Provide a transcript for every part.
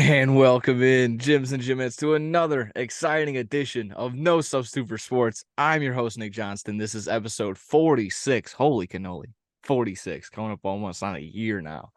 And welcome in, Gyms and Gymettes, to another exciting edition of No Substitute for Sports. I'm your host, Nick Johnston. This is episode 46. Holy cannoli. 46, coming up almost on a year now.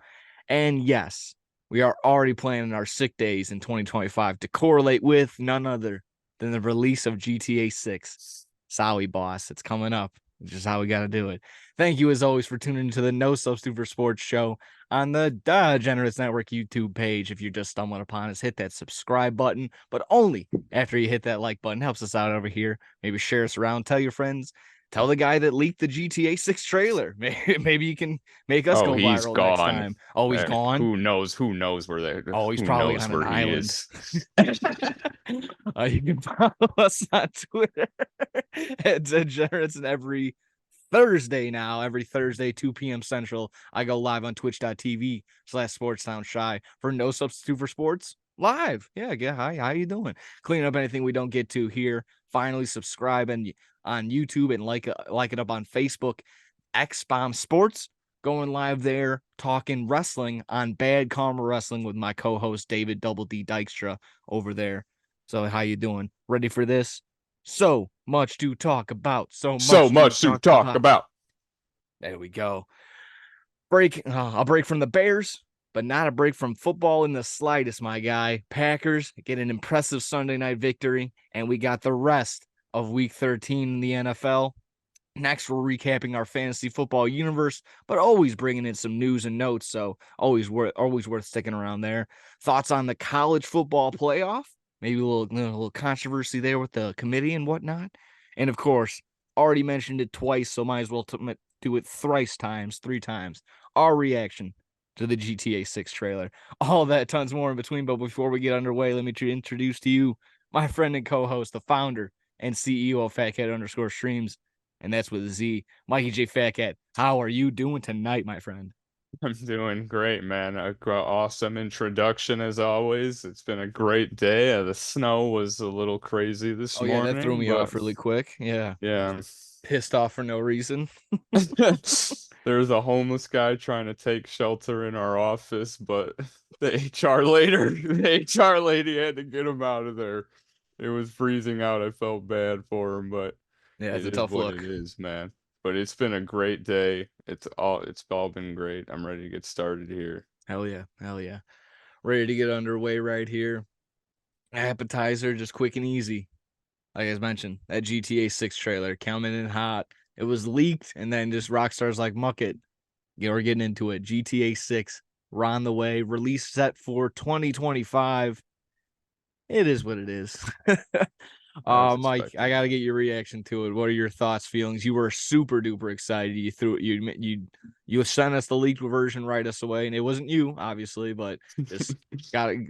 And yes, we are already planning our sick days in 2025 to correlate with none other than the release of GTA 6. Sorry, boss. It's coming up. It's just how we got to do it. Thank you, as always, for tuning into the No Substitute for Sports show on the Degenerates Network YouTube page. If you're just stumbling upon us, hit that subscribe button, but only after you hit that like button. Helps us out over here. Maybe share us around. Tell your friends. Tell the guy that leaked the GTA 6 trailer. Maybe you can make us Oh, go he's viral next gone. time. Oh, he's gone. Who knows? Who knows where Oh, he's who probably knows on an where he island. is? You can follow us on Twitter at Degenerates, and every Thursday, 2 p.m. Central, I go live on twitch.tv/SportsSoundShy for No Substitute for Sports live. Yeah, hi, how you doing? Cleaning up anything we don't get to here. Finally, subscribe and on YouTube and like it up on Facebook. X-Bomb Sports, going live there, talking wrestling on Bad Karma Wrestling with my co-host David Double D Dykstra over there. So how you doing? Ready for this? So much to talk about. So much to talk about. There we go. A break from the Bears, but not a break from football in the slightest, my guy. Packers get an impressive Sunday night victory, and we got the rest of Week 13 in the NFL. Next, we're recapping our fantasy football universe, but always bringing in some news and notes, so always worth sticking around there. Thoughts on the college football playoff? Maybe a little controversy there with the committee and whatnot. And of course, already mentioned it twice, so might as well do it three times. Our reaction to the GTA 6 trailer. All that, tons more in between. But before we get underway, let me introduce to you my friend and co-host, the founder and CEO of Fatcat_Streams, and that's with a Z. Mikey J. Fatcat, how are you doing tonight, my friend? I'm doing great, man. Awesome introduction as always. It's been a great day. The snow was a little crazy this Oh yeah, that threw morning, me but off really quck. Yeah, yeah. pissed off for no reason. There's a homeless guy trying to take shelter in our office, but the HR lady had to get him out of there. It was freezing out. I felt bad for him, but Yeah, it's it a is tough what it look. is, man. But it's been a great day. It's all been great. I'm ready to get started here. Hell yeah. Ready to get underway right here. Appetizer, just quick and easy. Like I mentioned, that GTA 6 trailer coming in hot. It was leaked, and then just Rockstar's like, muck it. We're getting into it. GTA 6, we're on the way. Release set for 2025. It is what it is. I was Mike, I expecting gotta that. get your reaction to it. What are your thoughts, feelings? You were super duper excited. You sent us the leaked version right us away, and it wasn't you, obviously, but just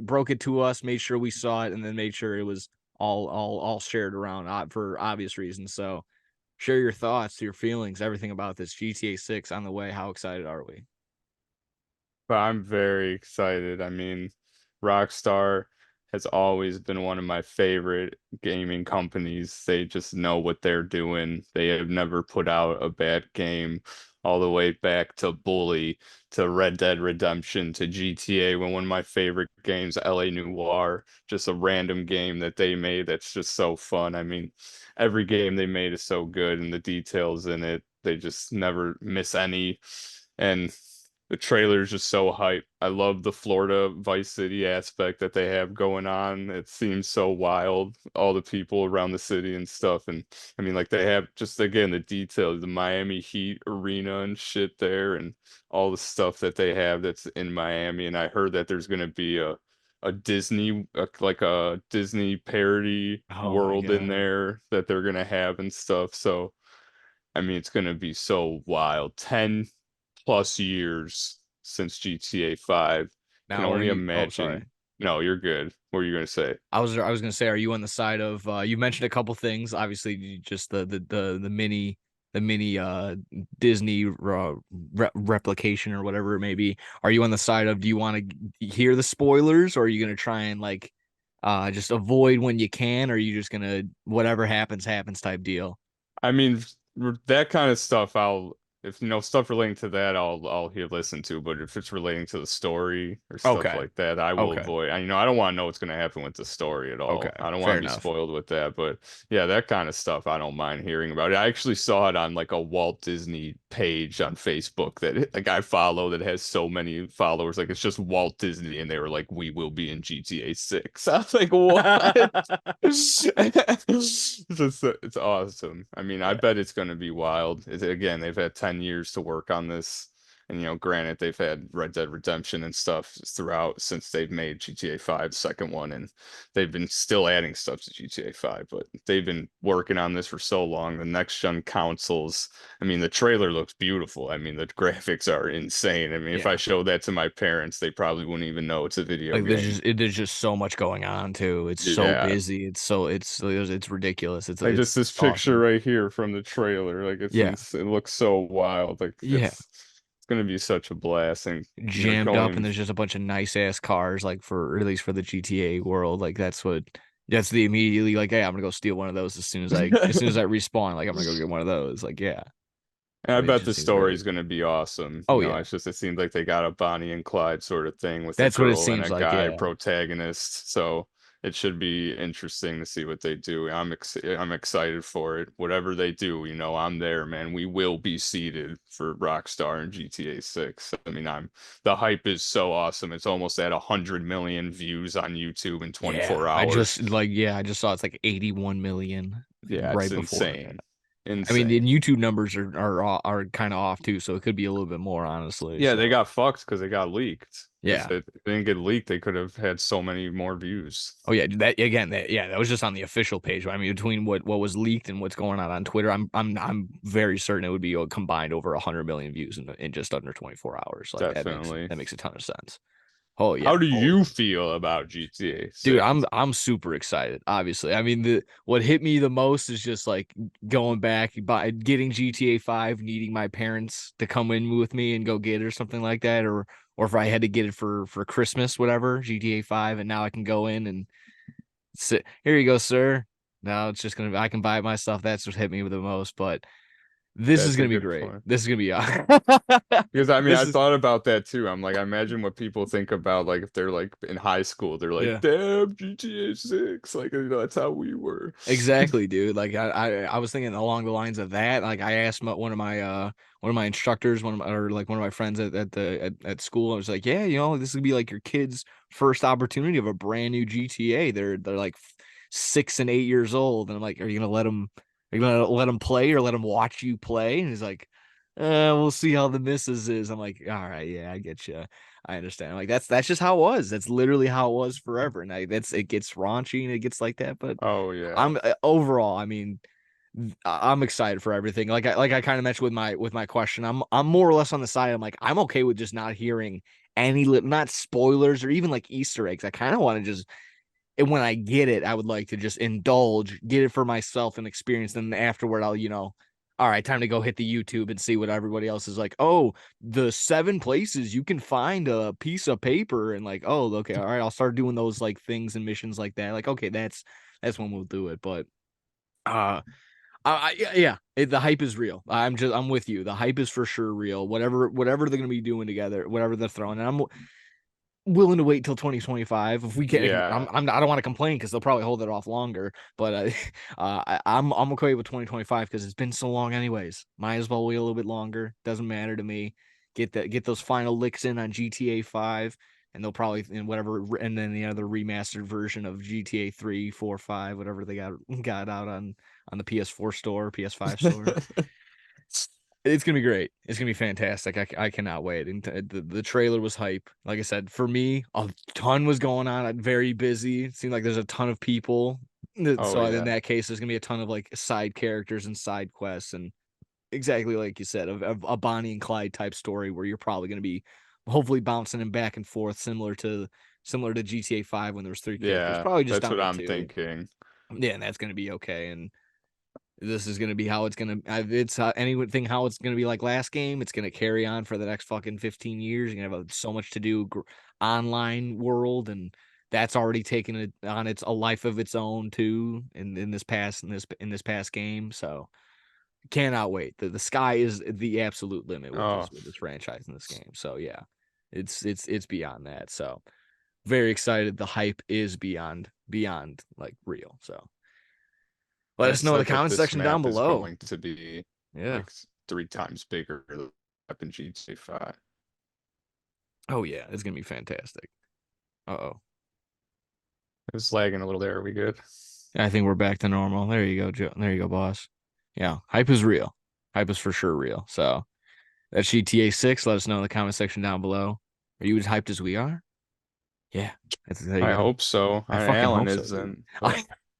broke it to us, made sure we saw it, and then made sure it was all shared around for obvious reasons. So share your thoughts, your feelings, everything about this GTA 6 on the way. How excited are we? But I'm very excited. I mean, Rockstar has always been one of my favorite gaming companies. They just know what they're doing. They have never put out a bad game all the way back to Bully, to Red Dead Redemption, to GTA, when one of my favorite games, LA Noire, just a random game that they made that's just so fun. I mean, every game they made is so good and the details in it, they just never miss any. And the trailer is just so hype. I love the Florida Vice City aspect that they have going on. It seems so wild, all the people around the city and stuff. And I mean, like they have just again the details, the Miami Heat arena and shit there, and all the stuff that they have that's in Miami. And I heard that there's gonna be a Disney like a Disney parody Oh my world in god. there that they're gonna have and stuff. So I mean, it's gonna be so wild. 10 plus years since GTA 5. Can Now are only you oh sorry. imagine. No, you're good. What are you gonna say? I was gonna say, are you on the side of you mentioned a couple things, obviously just the mini Disney replication or whatever it may be. Are you on the side of, do you want to hear the spoilers, or are you gonna try and like just avoid when you can, or are you just gonna whatever happens type deal? I mean, that kind of stuff if stuff relating to that, I'll hear listen to. But if it's relating to the story or stuff Okay. like that, I will Okay. avoid. I don't want to know what's going to happen with the story at Okay. all. I don't want Fair to be enough. spoiled with that. But yeah, that kind of stuff I don't mind hearing about. I actually saw it on like a Walt Disney page on Facebook that like I follow that has so many followers. Like it's just Walt Disney, and they were like, "We will be in GTA 6." I was like, "What?" It's awesome. I mean, I Yeah. bet it's going to be wild. Again, they've had 10 years to work on this. And, granted, they've had Red Dead Redemption and stuff throughout since they've made GTA 5, the second one, and they've been still adding stuff to GTA 5, but they've been working on this for so long. The next gen consoles, I mean, the trailer looks beautiful. I mean, the graphics are insane. I mean, if I Yeah. showed that to my parents, they probably wouldn't even know it's a video Like there's game. just there's just so much going on too. It's so Yeah, busy. It's ridiculous. It's like just it's this picture awesome. right here from the trailer, like Yeah. it looks so wild. Like Yeah. it's gonna be such a blast, and Jammed up and going. there's just a bunch of nice ass cars like for or at least for the GTA world. Like that's the immediately like, hey, I'm gonna go steal one of those as soon as I respawn. Like I'm gonna go get one of those. Like, yeah. And I I mean, it bet the just seems story great. is going to be awesome. Oh yeah. It's just it seems like they got a Bonnie and Clyde sort of thing with a That's what it girl and seems a like, guy yeah. protagonist. So it should be interesting to see what they do. I'm excited for it. Whatever they do, I'm there, man. We will be seated for Rockstar and GTA 6. I mean, I'm the hype is so awesome. It's almost at 100 million views on YouTube in 24 Yeah. hours. I just saw it's like 81 million Yeah, it's right before. insane. I mean, the Insane. YouTube numbers are kind of off too, so it could be a little bit more, honestly. Yeah, they So got fucked because they got leaked. Because yeah. if they didn't get leaked, they could have had so many more views. Oh yeah, that was just on the official page. I mean, between what was leaked and what's going on Twitter, I'm very certain it would be a combined over 100 million views in just under 24 hours. Like Definitely. that makes a ton of sense. Oh How yeah. do Oh you feel about GTA dude, 6? I'm super excited. Obviously, I mean the what hit me the most is just like going back by getting GTA 5, needing my parents to come in with me and go get it or something like that, or if I had to get it for Christmas, whatever GTA 5, and now I can go in and sit. Here you go, sir. Now it's just gonna I can buy it myself. That's what hit me the most. But this is That's a gonna be good great. point. This is gonna be Because I mean, this I is thought about that too. I'm like, I imagine what people think about like if they're like in high school, they're like, yeah. damn, GTA 6. Like, that's how we were. Exactly, dude. Like I was thinking along the lines of that. Like I asked one of my instructors, or like one of my friends at school. I was like, yeah, this would be like your kid's first opportunity of a brand new GTA. They're like 6 and 8 years old, and I'm like, are you gonna let them? Are you gonna let them play or let them watch you play? And he's like, we'll see how the missus is. I'm like, all right, yeah, I get you. I understand. Like that's just how it was. That's literally how it was forever. And it gets raunchy and it gets like that, but Oh yeah. I'm overall, I mean, I'm excited for everything. Like I kind of mentioned with my question, I'm more or less on the side. I'm like I'm okay with just not hearing any not spoilers or even like Easter eggs. I kind of want to just and when I get it, I would like to just indulge, get it for myself and experience. Then afterward, I'll all right, time to go hit the YouTube and see what everybody else is like. Oh, the 7 places you can find a piece of paper and like, oh, okay, all right, I'll start doing those like things and missions like that. Like, okay, that's when we'll do it. But uh the hype is real. I'm with you. The hype is for sure real. Whatever they're gonna be doing together, whatever they're throwing, and I'm willing to wait till 2025 if we can. Yeah. I don't want to complain because they'll probably hold it off longer. But I'm okay with 2025 because it's been so long anyways. Might as well wait a little bit longer. Doesn't matter to me. Get those final licks in on GTA 5, and they'll probably in whatever, and then the other remastered version of GTA 3, 4, 5, whatever they got out on the PS4 store, PS5 store. It's gonna be great. It's gonna be fantastic. I cannot wait. And the trailer was hype. Like I said, for me, a ton was going on. I'm very busy. It seemed like there's a ton of people. Oh So in yeah. that case, there's gonna be a ton of like side characters and side quests, and exactly like you said, of a Bonnie and Clyde type story where you're probably gonna be hopefully bouncing them back and forth, similar to GTA 5 when there was 3 characters, Yeah. probably just That's down what to I'm two. thinking. Yeah, and that's gonna be okay. And this is gonna be how it's gonna. It's anything how it's gonna be like last game. It's gonna carry on for the next fucking 15 years. You're gonna have so much to do online world, and that's already taken it on its a life of its own too. In this past game, so Cannot wait. The sky is the absolute limit with Oh, this franchise in this game. So yeah, it's beyond that. So very excited. The hype is beyond like real. So let us it's know in the I bet comment this section down map is below. going to be Yeah. like 3 times bigger than map in GTA 5. Oh yeah, it's gonna be fantastic. Oh, It was lagging a little there. Are we good? I think we're back to normal. There you go, Joe. There you go, boss. Yeah, hype is real. Hype is for sure real. So that's GTA 6. Let us know in the comment section down below. Are you as hyped as we are? Yeah, there you I go. hope so. I fucking Alan hope so, dude. isn't,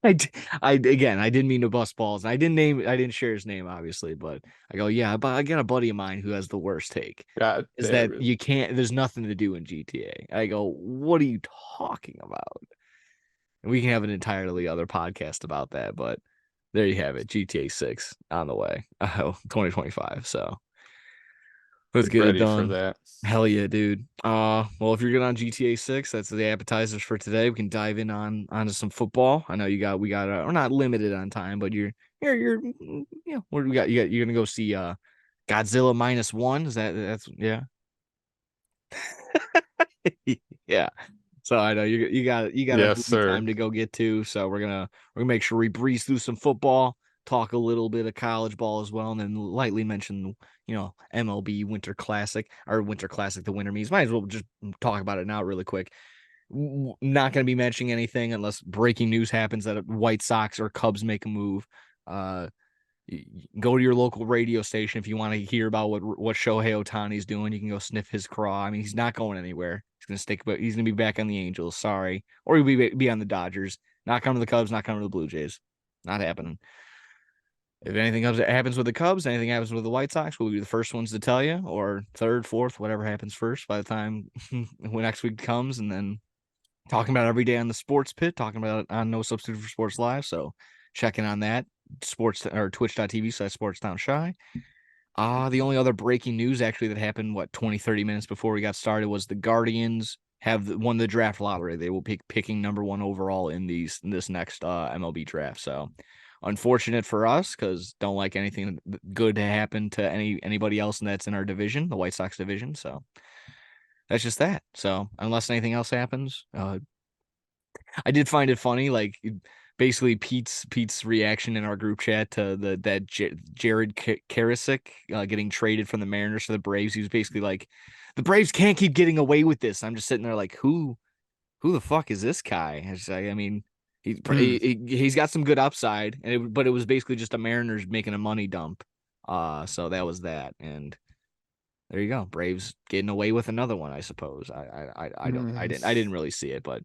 but I, again, I didn't mean to bust balls. I didn't share his name, obviously, but I go, yeah, but I got a buddy of mine who has the worst take. God Is that damn it. you can't? There's nothing to do in GTA. I go, what are you talking about? And we can have an entirely other podcast about that, but there you have it. GTA 6 on the way. 2025. So let's Get get it ready for done. that. Hell yeah, dude. Well, if you're good on GTA 6, that's the appetizers for today. We can dive in onto some football. I know we got we're not limited on time, but what do we got? You're gonna go see Godzilla -1. That's yeah. Yeah. So I know you got a Yes, busy sir. time to go get to. So we're gonna make sure we breeze through some football, talk a little bit of college ball as well, and then lightly mention MLB Winter Classic or Winter Classic, the Winter Meetings. Might as well just talk about it now really quick. Not going to be mentioning anything unless breaking news happens that White Sox or Cubs make a move. Uh, go to your local radio station if you want to hear about what Shohei Ohtani's doing. You can go sniff his craw. I mean, he's not going anywhere. He's gonna stick, but he's gonna be back on the Angels. Sorry, or he'll be on the Dodgers. Not coming to the Cubs. Not coming to the Blue Jays. Not happening. If anything happens with the Cubs, anything happens with the White Sox, we'll be the first ones to tell you, or third, fourth, whatever happens first. By the time when next week comes, and then talking about it every day on the Sports Pit, talking about it on No Substitute for Sports Live. So checking on that sports or twitch.tv/sportstown shy. The only other breaking news actually that happened, 20, 30 minutes before we got started was the Guardians have won the draft lottery. They will be picking number 1 overall in this next MLB draft. So unfortunate for us because don't like anything good to happen to anybody else that's in our division, the White Sox division. So that's just that. So unless anything else happens, I did find it funny, like basically Pete's reaction in our group chat to that Jared Karasik getting traded from the Mariners to the Braves. He was basically like, the Braves can't keep getting away with this. I'm just sitting there like, who the fuck is this guy? I mean, Hmm. he's got some good upside, but it was basically just a Mariners making a money dump. So that was that, and there you go. Braves getting away with another one, I suppose. I didn't really see it, but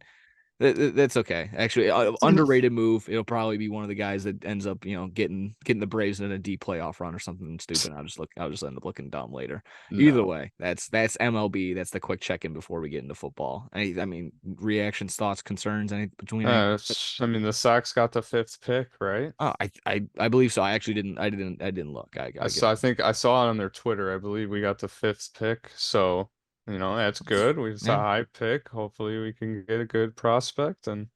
that's okay. Actually, underrated move. It'll probably be one of the guys that ends up, getting the Braves in a deep playoff run or something stupid. I'll just end up looking dumb later. Either No. way, that's MLB. That's the quick check in before we get into football. I mean, reactions, thoughts, concerns, any between any. I mean, the Sox got the fifth pick, right? Oh, I believe so. I actually didn't. I didn't look. I get. I think I saw it on their Twitter. I believe we got the fifth pick, so that's good. We saw a Yeah. high pick. Hopefully, we can get a good prospect. And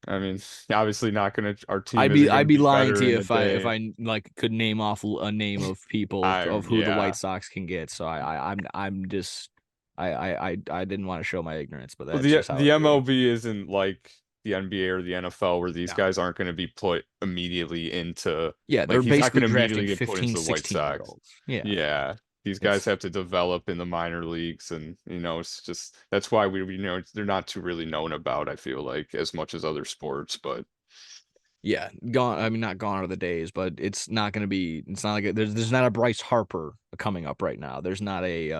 I mean, obviously, not gonna. Our team isn't I'd gonna be be lying better to in you a if day. I like could name off a name of people of who the White Yeah. Sox can get. So I'm just I didn't want to show my ignorance, but Well, that's the just how I the feel. MLB isn't like the NBA or the NFL where these No. guys aren't going to be put immediately into Yeah, like they're he's not basically going to drafting immediately get put into 15, the White 16 year Sox. olds. Yeah. Yeah. These guys It's have to develop in the minor leagues and it's just that's why we they're not too really known about, I feel like, as much as other sports, but yeah, gone. I mean, not gone are the days, but it's not going to be. It's not like there's not a Bryce Harper coming up right now. There's not a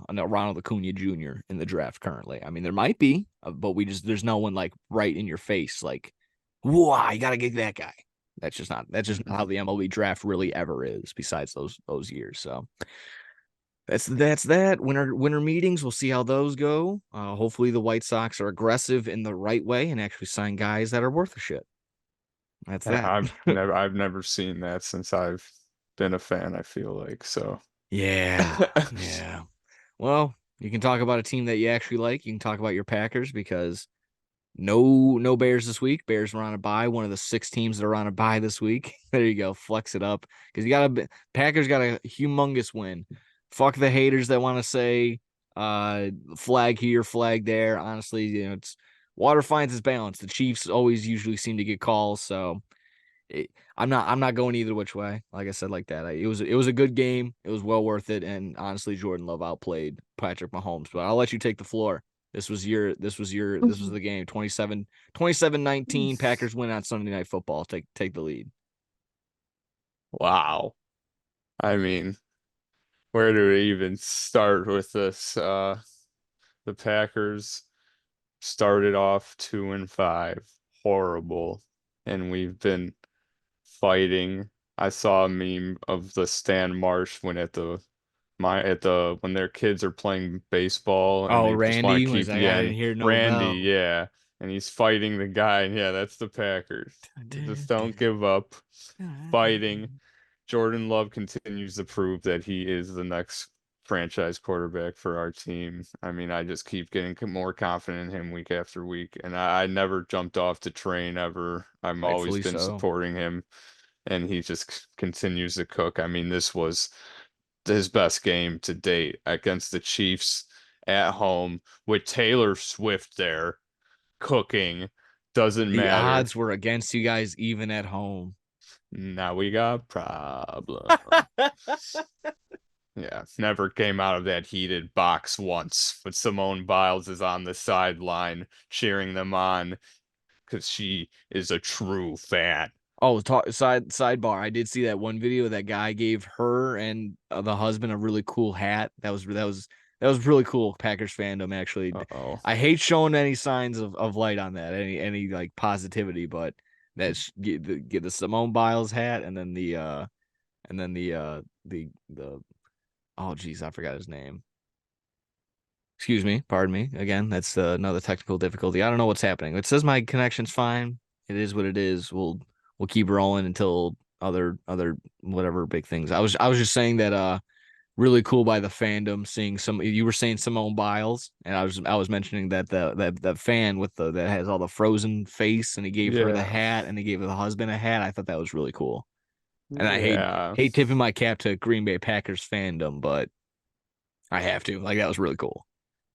Ronald Acuna Jr. in the draft currently. I mean, there might be, but there's no one like right in your face like, wow, you got to get that guy. That's just not how the MLB draft really ever is. Besides those years, so that's that. Winter meetings. We'll see how those go. Hopefully the White Sox are aggressive in the right way and actually sign guys that are worth a shit. That's yeah, that. I've never seen that since I've been a fan, I feel like. So Yeah. Yeah. Well, you can talk about a team that you actually like. You can talk about your Packers because No Bears this week. Bears are on a bye. One of the 6 teams that are on a bye this week. There you go. Flex it up because you got a Packers got a humongous win. Fuck the haters that want to say flag here, flag there. Honestly, it's water finds its balance. The Chiefs always usually seem to get calls, so I'm not going either which way. Like I said, like that. It was a good game. It was well worth it, and honestly, Jordan Love outplayed Patrick Mahomes. But I'll let you take the floor. This was the game. 27-19. Packers win on Sunday Night Football. Take the lead. Wow. I mean, where do we even start with this? The Packers started off 2-5, horrible, and we've been fighting. I saw a meme of the Stan Marsh when when their kids are playing baseball and Oh, they just want Randy to was keep like, I yeah, didn't hear no Randy, bell. yeah, and he's fighting the guy, and yeah, that's the Packers. Just don't give up, fighting. Jordan Love continues to prove that he is the next franchise quarterback for our team. I mean, I just keep getting more confident in him week after week, and I never jumped off the train ever. I've always Rightfully been so. supporting him, and he just continues to cook. I mean, this was his best game to date against the Chiefs at home with Taylor Swift there cooking. Doesn't The matter. odds were against you guys even at home. Now we got problem. Yeah, never came out of that heated box once, but Simone Biles is on the sideline cheering them on because she is a true fan. Oh, sidebar. I did see that one video that guy gave her and the husband a really cool hat. That was really cool. Packers fandom actually. Uh-oh. I hate showing any signs of light on that, any like positivity, but get the Simone Biles hat and then the oh geez, I forgot his name. Excuse me, pardon me. Again, that's another technical difficulty. I don't know what's happening. It says my connection's fine. It is what it is. We'll keep rolling until other whatever big things. I was just saying that really cool by the fandom seeing some you were saying Simone Biles and I was mentioning that the fan with the that has all the frozen face and he gave her the Yeah. hat and he gave the husband a hat. I thought that was really cool. And I hate Yeah. hate tipping my cap to Green Bay Packers fandom, but I have to. Like that was really cool.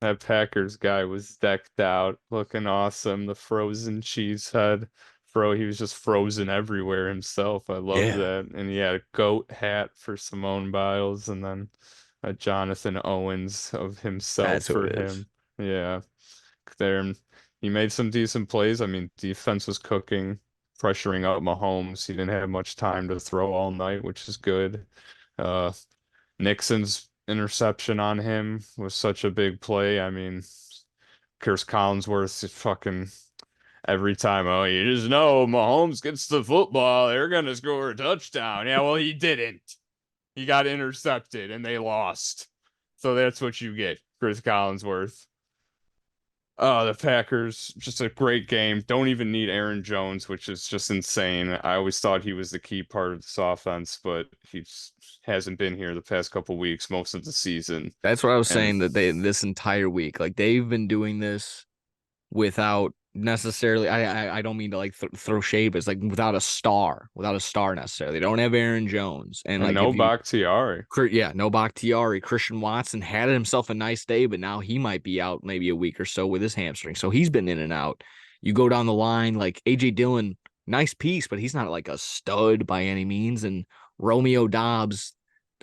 That Packers guy was decked out, looking awesome. The frozen cheese head. He was just frozen everywhere himself. I love Yeah. that. And he had a goat hat for Simone Biles and then a Jonathan Owens of himself That's who for it is. him. Yeah. There, he made some decent plays. I mean, defense was cooking, pressuring out Mahomes. He didn't have much time to throw all night, which is good. Uh, Nixon's interception on him was such a big play. I mean, Chris Collinsworth is fucking every time. Oh, you just know Mahomes gets the football, they're gonna score a touchdown. Yeah, well, he didn't. He got intercepted and they lost. So that's what you get, Chris Collinsworth. The Packers, just a great game. Don't even need Aaron Jones, which is just insane. I always thought he was the key part of this offense, but he hasn't been here the past couple weeks, most of the season. That's what I was And saying that they this entire week, like they've been doing this without necessarily. I don't mean to like throw shade, but it's like without a star necessarily. They don't have Aaron Jones, and like no if you Bakhtiari. Yeah, no Bakhtiari. Christian Watson had himself a nice day, but now he might be out maybe a week or so with his hamstring. So he's been in and out. You go down the line, like AJ Dillon, nice piece, but he's not like a stud by any means. And Romeo Dobbs,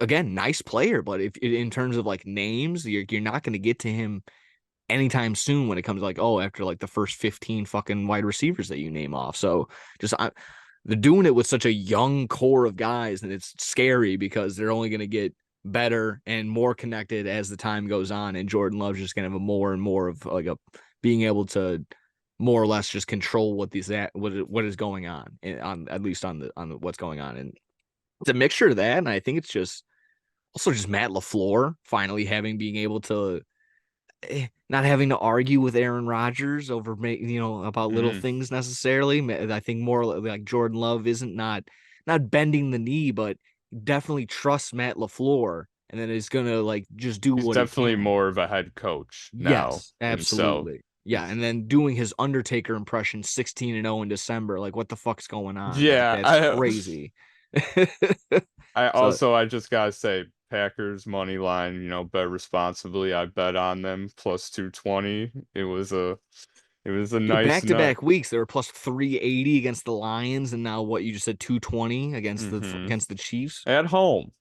again, nice player, but if in terms of like names, you're not going to get to him anytime soon when it comes to like, oh, after like the first 15 fucking wide receivers that you name off. So just they're doing it with such a young core of guys, and it's scary because they're only going to get better and more connected as the time goes on. And Jordan Love's just going to have a more and more of like a being able to more or less just control what is going on at least on what's going on. And it's a mixture of that, and I think it's just also just Matt LaFleur finally being able to not having to argue with Aaron Rodgers over about little Mm. things necessarily. I think more like Jordan Love isn't not bending the knee, but definitely trusts Matt LaFleur, and then is gonna like just do He's what he definitely can. more of a head coach now Yes, himself. absolutely. Yeah, and then doing his Undertaker impression 16-0 in December. Like, what the fuck's going on? Like, Yeah, that's crazy. So I just gotta say, Packers money line, bet responsibly. I bet on them plus 220. It was a yeah, nice night. back-to-back weeks, they were plus 380 against the Lions, and now what you just said 220 Hmm. against the Chiefs. At home.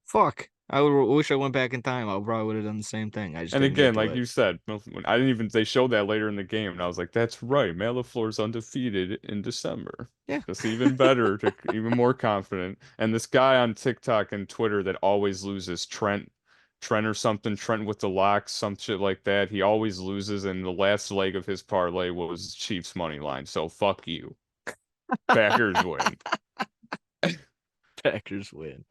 Fuck. Wish I went back in time. I probably would have done the same thing. I just And didn't get again, to like it. you said, I didn't even they showed that later in the game, and I was like, that's right. Malafleur's undefeated in December. Yeah. Just even better, even more confident. And this guy on TikTok and Twitter that always loses, Trent or something, Trent with the locks, some shit like that. He always loses, and the last leg of his parlay was Chiefs money line. So fuck you. Packers win. Packers win.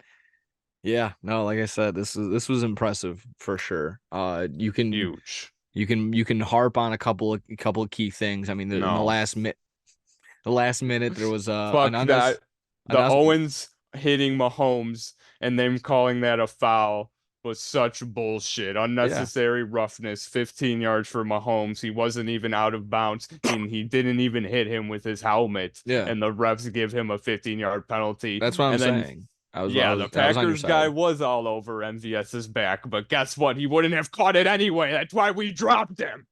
Yeah, no, like I said, this was impressive for sure. Huge. You can harp on a couple of key things. I mean, in No. the last minute there was an Fuck that. The unnecessary. Owens hitting Mahomes and them calling that a foul was such bullshit. Yeah, Unnecessary roughness, 15 yards for Mahomes. He wasn't even out of bounds. He didn't even hit him with his helmet, yeah, and the refs give him a 15-yard penalty. that's what I'm And then, saying. yeah, the I was on your Packers guy side. was all over MVS's back, but guess what? He wouldn't have caught it anyway. That's why we dropped him.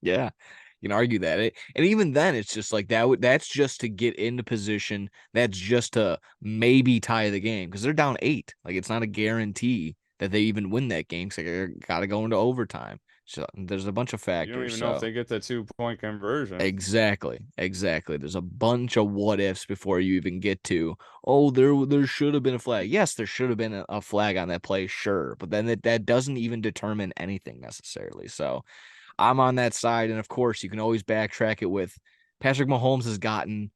Yeah, you can argue that. And even then, it's just like that. That's just to get into position. That's just to maybe tie the game because they're down 8. Like it's not a guarantee that they even win that game. So they got to go into overtime. So there's a bunch of You don't factors. even know if So they get the 2-point conversion. exactly. There's a bunch of what ifs before you even get to. Oh, there should have been a flag. Yes, there should have been a flag on that play. Sure, but then that doesn't even determine anything necessarily. So. I'm on that side. And of course, you can always backtrack it with Patrick Mahomes has gotten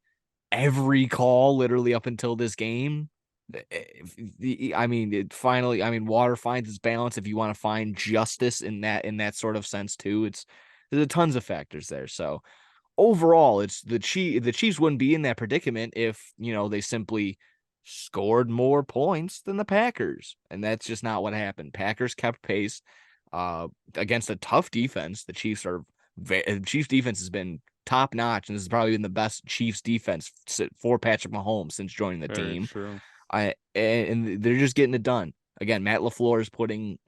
every call literally up until this game. I mean, water finds its balance if you want to find justice in that sort of sense too. There's tons of factors there. So overall, it's the Chiefs wouldn't be in that predicament if, they simply scored more points than the Packers. And that's just not what happened. Packers kept pace against a tough defense. Chiefs defense has been top notch, and this has probably been the best Chiefs defense for Patrick Mahomes since joining the Very team. true. And they're just getting it done. Again, Matt LaFleur is putting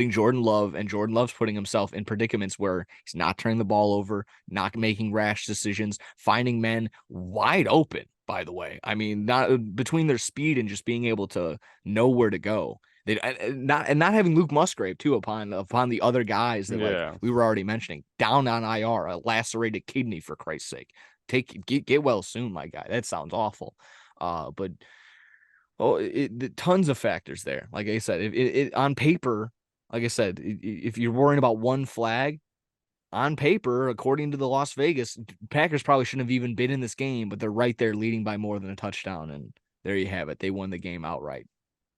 Jordan Love, and Jordan Love's putting himself in predicaments where he's not turning the ball over, not making rash decisions, finding men wide open, by the way. I mean, not between their speed and just being able to know where to go. They not having Luke Musgrave too upon the other guys that like Yeah. we were already mentioning down on IR, a lacerated kidney for Christ's sake. Get well soon, my guy. That sounds awful. But tons of factors there. Like I said, if it on paper, like I said, if you're worrying about one flag on paper, according to the Las Vegas Packers, probably shouldn't have even been in this game, but they're right there leading by more than a touchdown, and there you have it. They won the game outright.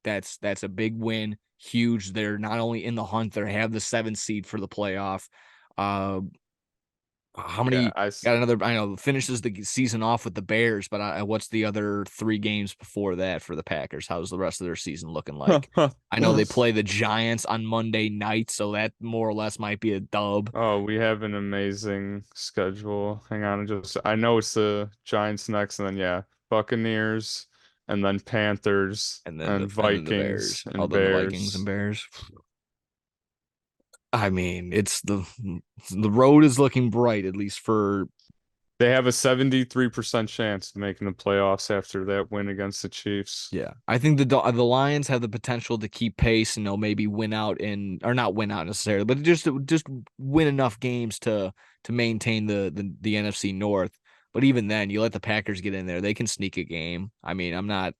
That's a big win, huge. They're not only in the hunt, they have the 7th seed for the playoff. Uh, how Yeah, many got another? I know finishes the season off with the Bears, but what's the other 3 games before that for the Packers? How's the rest of their season looking like? I know they play the Giants on Monday night, so that more or less might be a dub. Oh, we have an amazing schedule. Hang on, I know it's the Giants next, and then yeah, Buccaneers, and then Panthers, and And then the Vikings Bears. and Other than the Vikings and Bears. Bears. I mean, it's the road is looking bright, at least for. They have a 73% chance of making the playoffs after that win against the Chiefs. Yeah, I think the Lions have the potential to keep pace and they'll maybe win out or not win out necessarily, but just win enough games to maintain the NFC North. But even then, you let the Packers get in there, they can sneak a game. I mean, I'm not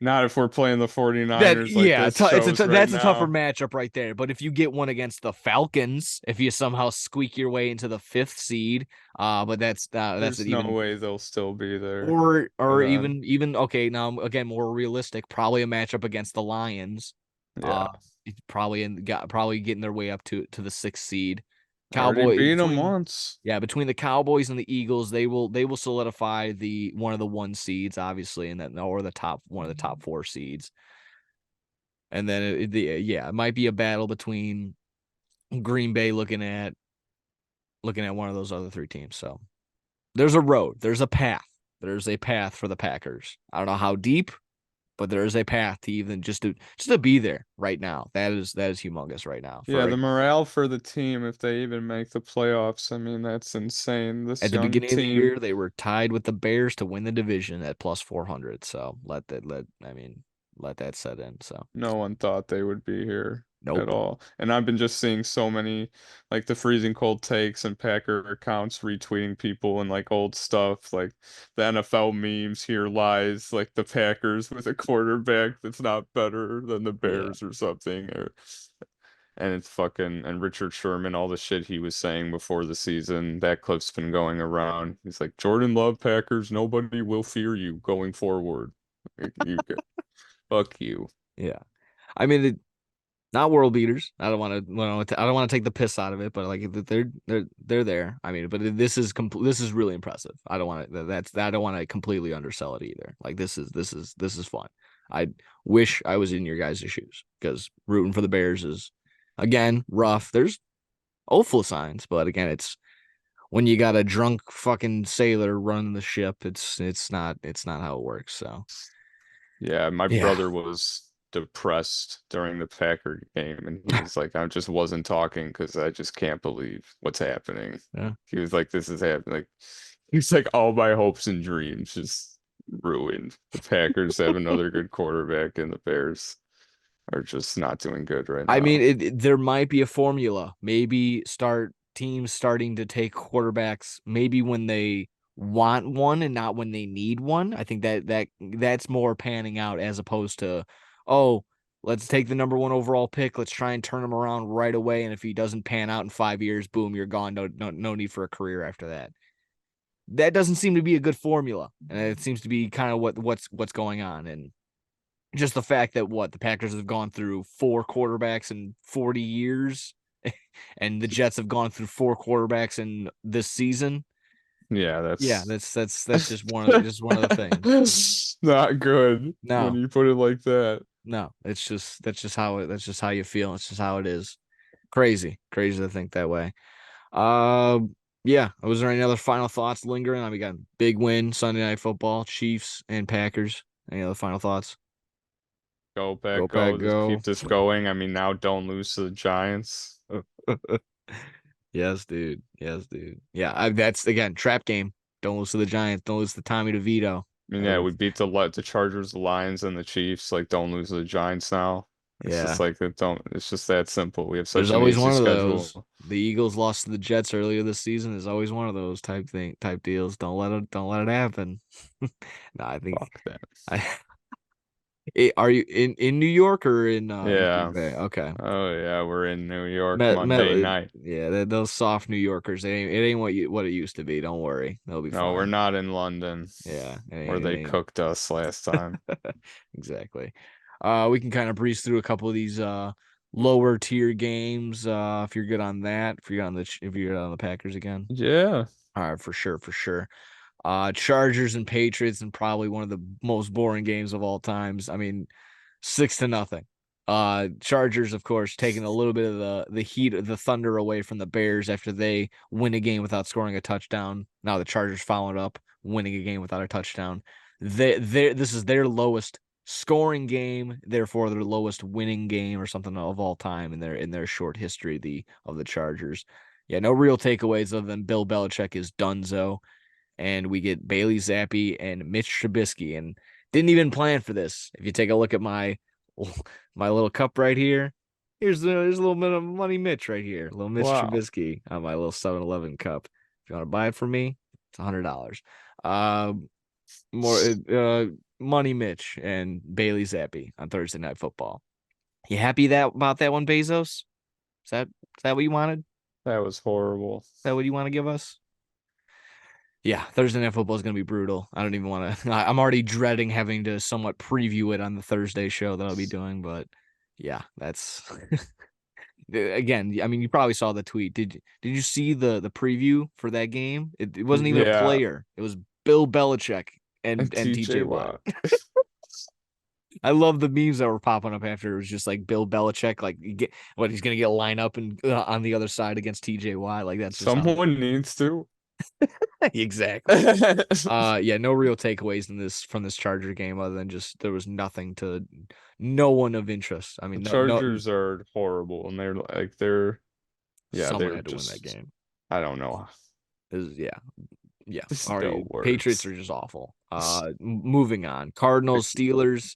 Not if we're playing the that 49ers like yeah, this shows right that's a tougher now. matchup right there. But if you get one against the Falcons, if you somehow squeak your way into the 5th seed, but that's There's an no even way they'll still be there by or then. even okay, now again more realistic, probably a matchup against the Lions. Yeah. Uh probably getting their way up to the 6th seed. Already Cowboy beat them between once. Yeah, between the Cowboys and the Eagles, they will solidify the one of the 1 seeds, obviously, and then or the top one of the top 4 seeds. And then it might be a battle between Green Bay looking at one of those other three teams. So there's a road, there's a path. There's a path for the Packers. I don't know how deep, but there is a path to even just to be there right now. That is humongous right now. Yeah, For the morale for the team, if they even make the playoffs, I mean, that's insane. This at the young beginning of the team, year, they were tied with the Bears to win the division at plus 400. So let that set in. So no one thought they would be here at nope. all. And I've been just seeing so many, like the freezing cold takes and Packer accounts retweeting people and like old stuff, like the NFL memes, here lies like the Packers with a quarterback that's not better than the Yeah. Bears or something. And it's fucking, and Richard Sherman, all the shit he was saying before the season, that clip's been going around. He's like, Jordan Love Packers, nobody will fear you going forward. Like, you get, fuck you. Yeah. I mean, not world beaters. I don't want to. I don't want to take the piss out of it, but like they're there. I mean, but this is really impressive. I don't want to. I don't want to completely undersell it either. Like this is fun. I wish I was in your guys' shoes because rooting for the Bears is again rough. There's hopeful signs, but again, it's when you got a drunk fucking sailor running the ship. It's not how it works. So Yeah, my yeah, brother was depressed during the Packer game, and he was like, I just wasn't talking because I just can't believe what's happening. yeah. He was like, this is happening. Like, he's like, all my hopes and dreams just ruined. The Packers have another good quarterback, and the Bears are just not doing good right I mean, now. there might be a formula. Maybe start teams starting to take quarterbacks maybe when they want one and not when they need one. I think that's more panning out as opposed to, oh, let's take the number one overall pick. Let's try and turn him around right away. And if he doesn't pan out in 5 years, boom, you're gone. No need for a career after that. That doesn't seem to be a good formula, and it seems to be kind of what's going on. And just the fact that the Packers have gone through four quarterbacks in 40 years and the Jets have gone through four quarterbacks in this season. Yeah, Yeah, that's that's just one of the things. not good when No, you put it like that. no, that's just how you feel. It's just how it is. Crazy to think that way. Uh, yeah. Was there any other final thoughts lingering? I mean, we got big win Sunday Night Football, Chiefs and Packers. Any other final thoughts? Go Go back, Pack, go. Just go. keep this going. I mean, now don't lose to the Giants. Yes, dude. Yes, dude. Yeah, that's again trap game. Don't lose to the Giants. Don't lose to Tommy DeVito. I mean, yeah, we beat the Chargers, the Lions, and the Chiefs. Like, don't lose to the Giants now. It's just Yeah, like it don't. It's just that simple. We have there's such an always easy one of those. schedule. The Eagles lost to the Jets earlier this season. There's always one of those type deals. Don't let it happen. No, I think Fuck that. I. Are you in New York or in Green Yeah. Bay? Okay. Oh yeah, we're in New York Monday night. Yeah, those soft New Yorkers. It ain't what it used to be. Don't worry, they'll be No, we're fine. not in London, Yeah, where it they ain't. cooked us last time. Exactly. We can kind of breeze through a couple of these lower tier games. If you're good on that, if you're good on the Packers again. Yeah. All right, for sure, for sure. Chargers and Patriots, and probably one of the most boring games of all times. I mean, 6-0. Chargers, of course, taking a little bit of the heat of the thunder away from the Bears after they win a game without scoring a touchdown. Now the Chargers followed up, winning a game without a touchdown. This is their lowest scoring game, therefore their lowest winning game or something of all time in their short history of the Chargers. Yeah, no real takeaways other than Bill Belichick is donezo, and we get Bailey Zappi and Mitch Trubisky, and didn't even plan for this. If you take a look at my little cup right here, here's a little bit of money Mitch right here, little Mitch Wow. Trubisky on my little 7-Eleven cup. If you want to buy it from me, it's $100. Uh, more money Mitch and Bailey Zappi on Thursday Night Football. You happy about that one, Bezos? Is that what you wanted? Is That was horrible. that what you want to give us? Yeah, Thursday Night Football is going to be brutal. I don't even want to. I'm already dreading having to somewhat preview it on the Thursday show that I'll be doing. But yeah, that's again. I mean, you probably saw the tweet. Did you see the preview for that game? It wasn't even a Yeah. player. It was Bill Belichick and And and TJ TJ Watt. Watt. I love the memes that were popping up after. It was just like Bill Belichick, like he's gonna get lined up and on the other side against TJ Watt. Like that's just how Someone needs to. exactly. Yeah, no real takeaways in this from this Charger game other than just there was nothing to no one of interest. I The mean, no, Chargers are horrible, and yeah, someone they're had to win that just, game. I don't know. Yeah, yeah. There's All right, no Patriots words. are just awful. Moving on. Cardinals, Steelers.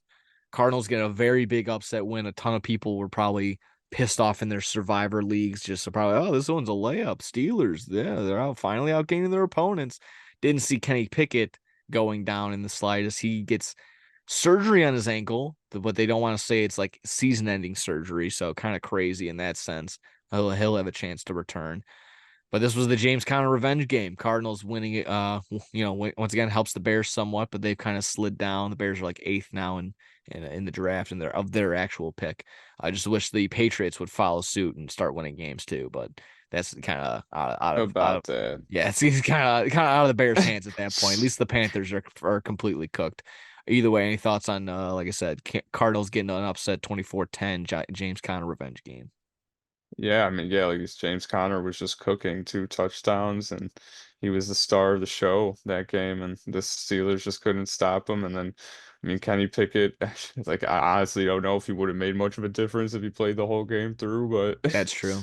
Cardinals get a very big upset win. A ton of people were probably pissed off in their survivor leagues, just so probably, oh, this one's a layup. Steelers, yeah, they're out finally outgaining their opponents. Didn't see Kenny Pickett going down in the slightest. He gets surgery on his ankle, but they don't want to say it's like season-ending surgery, so kind of crazy in that sense. He'll have a chance to return. But this was the James Conner revenge game. Cardinals winning it, once again helps the Bears somewhat, but they've kind of slid down. The Bears are like eighth now in the draft and their actual pick. I just wish the Patriots would follow suit and start winning games too, but that's kind of out of About that. yeah, it's kind of out of the Bears' hands at that point. At least the Panthers are completely cooked. Either way, any thoughts on like I said, Cardinals getting an upset 24-10 James Conner revenge game? Yeah, I mean, yeah, like James Conner was just cooking 2 touchdowns, and he was the star of the show that game, and the Steelers just couldn't stop him. And then, I mean, Kenny Pickett, like I honestly don't know if he would have made much of a difference if he played the whole game through, but That's true.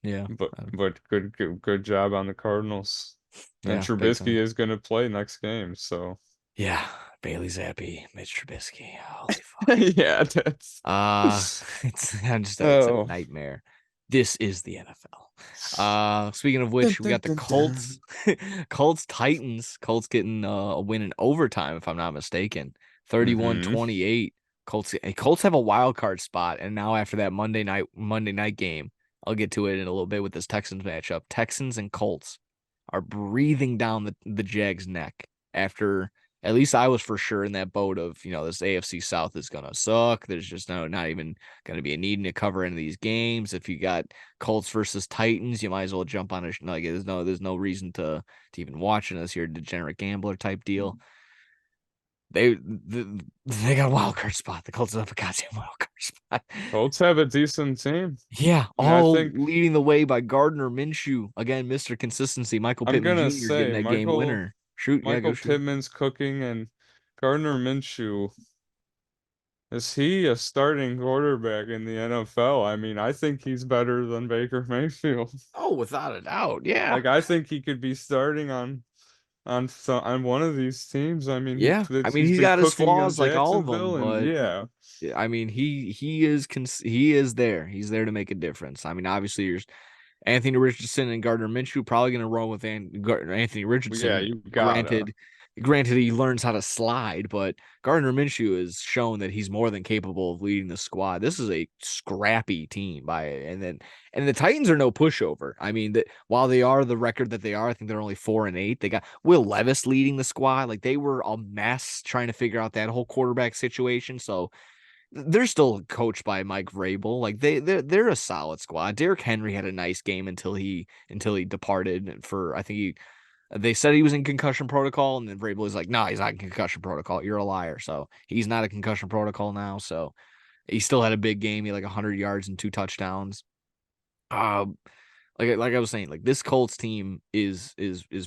Yeah. but good job on the Cardinals. And Yeah, big Trubisky time. is gonna play next game, so Yeah, Bailey Zappi, Mitch Trubisky. Holy fuck. yeah, that's Uh it's a oh. nightmare. This is the NFL. Speaking of Dun, which, we dun, got the dun, Colts. dun. Colts Titans. Colts getting a win in overtime, if I'm not mistaken. 31-28. Colts have a wild card spot, and now after that Monday night game, I'll get to it in a little bit with this Texans matchup. Texans and Colts are breathing down the Jags' neck after at least I was for sure in that boat of, this AFC South is gonna suck. There's just not even gonna be a need to cover any of these games. If you got Colts versus Titans, you might as well jump on it. Like there's no reason to even watch this here degenerate gambler type deal. They got a wild card spot. The Colts have a goddamn wild card spot. Colts have a decent team. Yeah, I mean, I all think leading the way by Gardner Minshew. Again, Mr. Consistency. Michael I'm Pittman gonna Jr. is getting say that game winner. Shoot, yeah, go Michael shoot. Pittman's cooking, and Gardner Minshew, is he a starting quarterback in the NFL? I mean, I think he's better than Baker Mayfield. Oh, without a doubt. Yeah. Like I think he could be starting on one of these teams. I mean, Yeah. I mean, he's he's been got his cooking in flaws like all of them, Jacksonville, and but yeah. I mean, he is there. He's there to make a difference. I mean, obviously, you're Anthony Richardson and Gardner Minshew probably going to roll with Anthony Yeah, Richardson. you gotta. Granted, granted, he learns how to slide, but Gardner Minshew has shown that he's more than capable of leading the squad. This is a scrappy team and the Titans are no pushover. I mean, that while they are the record that they are, I think they're only 4-8. They got Will Levis leading the squad. Like they were a mess trying to figure out that whole quarterback situation. So they're still coached by Mike Vrabel. Like they're a solid squad. Derrick Henry had a nice game until he departed for I think they said he was in concussion protocol, and then Vrabel was like, "No, he's not in concussion protocol. You're a liar." So he's not a concussion protocol now. So he still had a big game. He had like 100 yards and 2 touchdowns. Uh, like I was saying, like this Colts team is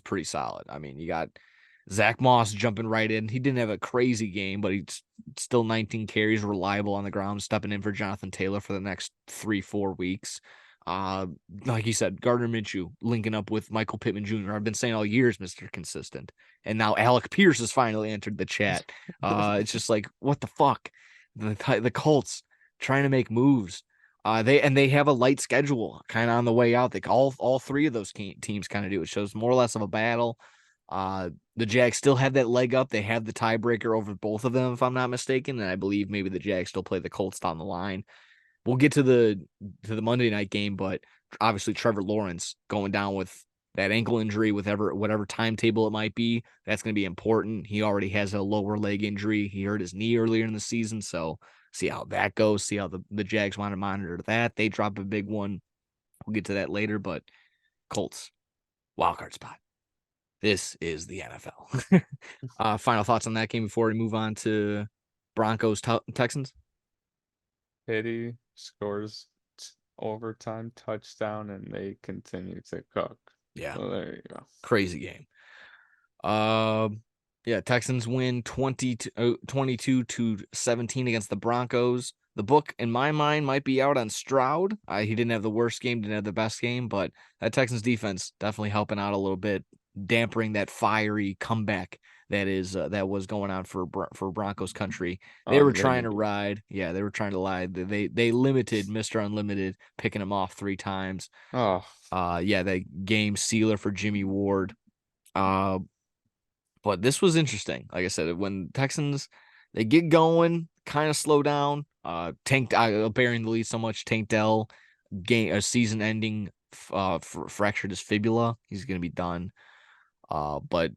pretty solid. I mean, you got Zach Moss jumping right in. He didn't have a crazy game, but he's still 19 carries, reliable on the ground, stepping in for Jonathan Taylor for the next 3-4 weeks. Uh, like you said, Gardner Minshew linking up with Michael Pittman Jr. I've been saying all years, Mr. Consistent. And now Alec Pierce has finally entered the chat. It's just like, what the fuck? The Colts trying to make moves. They have a light schedule kind of on the way out. They all three of those teams kind of do. It shows more or less of a battle. The Jags still have that leg up. They have the tiebreaker over both of them, if I'm not mistaken. And I believe maybe the Jags still play the Colts down the line. We'll get to the Monday night game, but obviously Trevor Lawrence going down with that ankle injury, with whatever timetable it might be, that's going to be important. He already has a lower leg injury. He hurt his knee earlier in the season, so see how that goes. See how the Jags want to monitor that. They drop a big one. We'll get to that later, but Colts wild card spot. This is the NFL. Final thoughts on that game before we move on to Broncos Texans. Pity scores overtime touchdown and they continue to cook. Yeah, So there you go. crazy game. Um, yeah, Texans win 22 to 17 against the Broncos. The book, in my mind, might be out on Stroud. He didn't have the worst game, didn't have the best game, but that Texans defense definitely helping out a little bit, dampering that fiery comeback that was going on for Broncos country. They were trying to Unlimited. ride. Yeah, they were trying to lie. They limited Mr. Unlimited, picking him off 3 times. Oh, Yeah, that game sealer for Jimmy Ward. Uh, but this was interesting. Like I said, when Texans they get going, kind of slow down. Bearing the lead so much. Tank Dell game a season ending fractured his fibula. He's gonna be done. But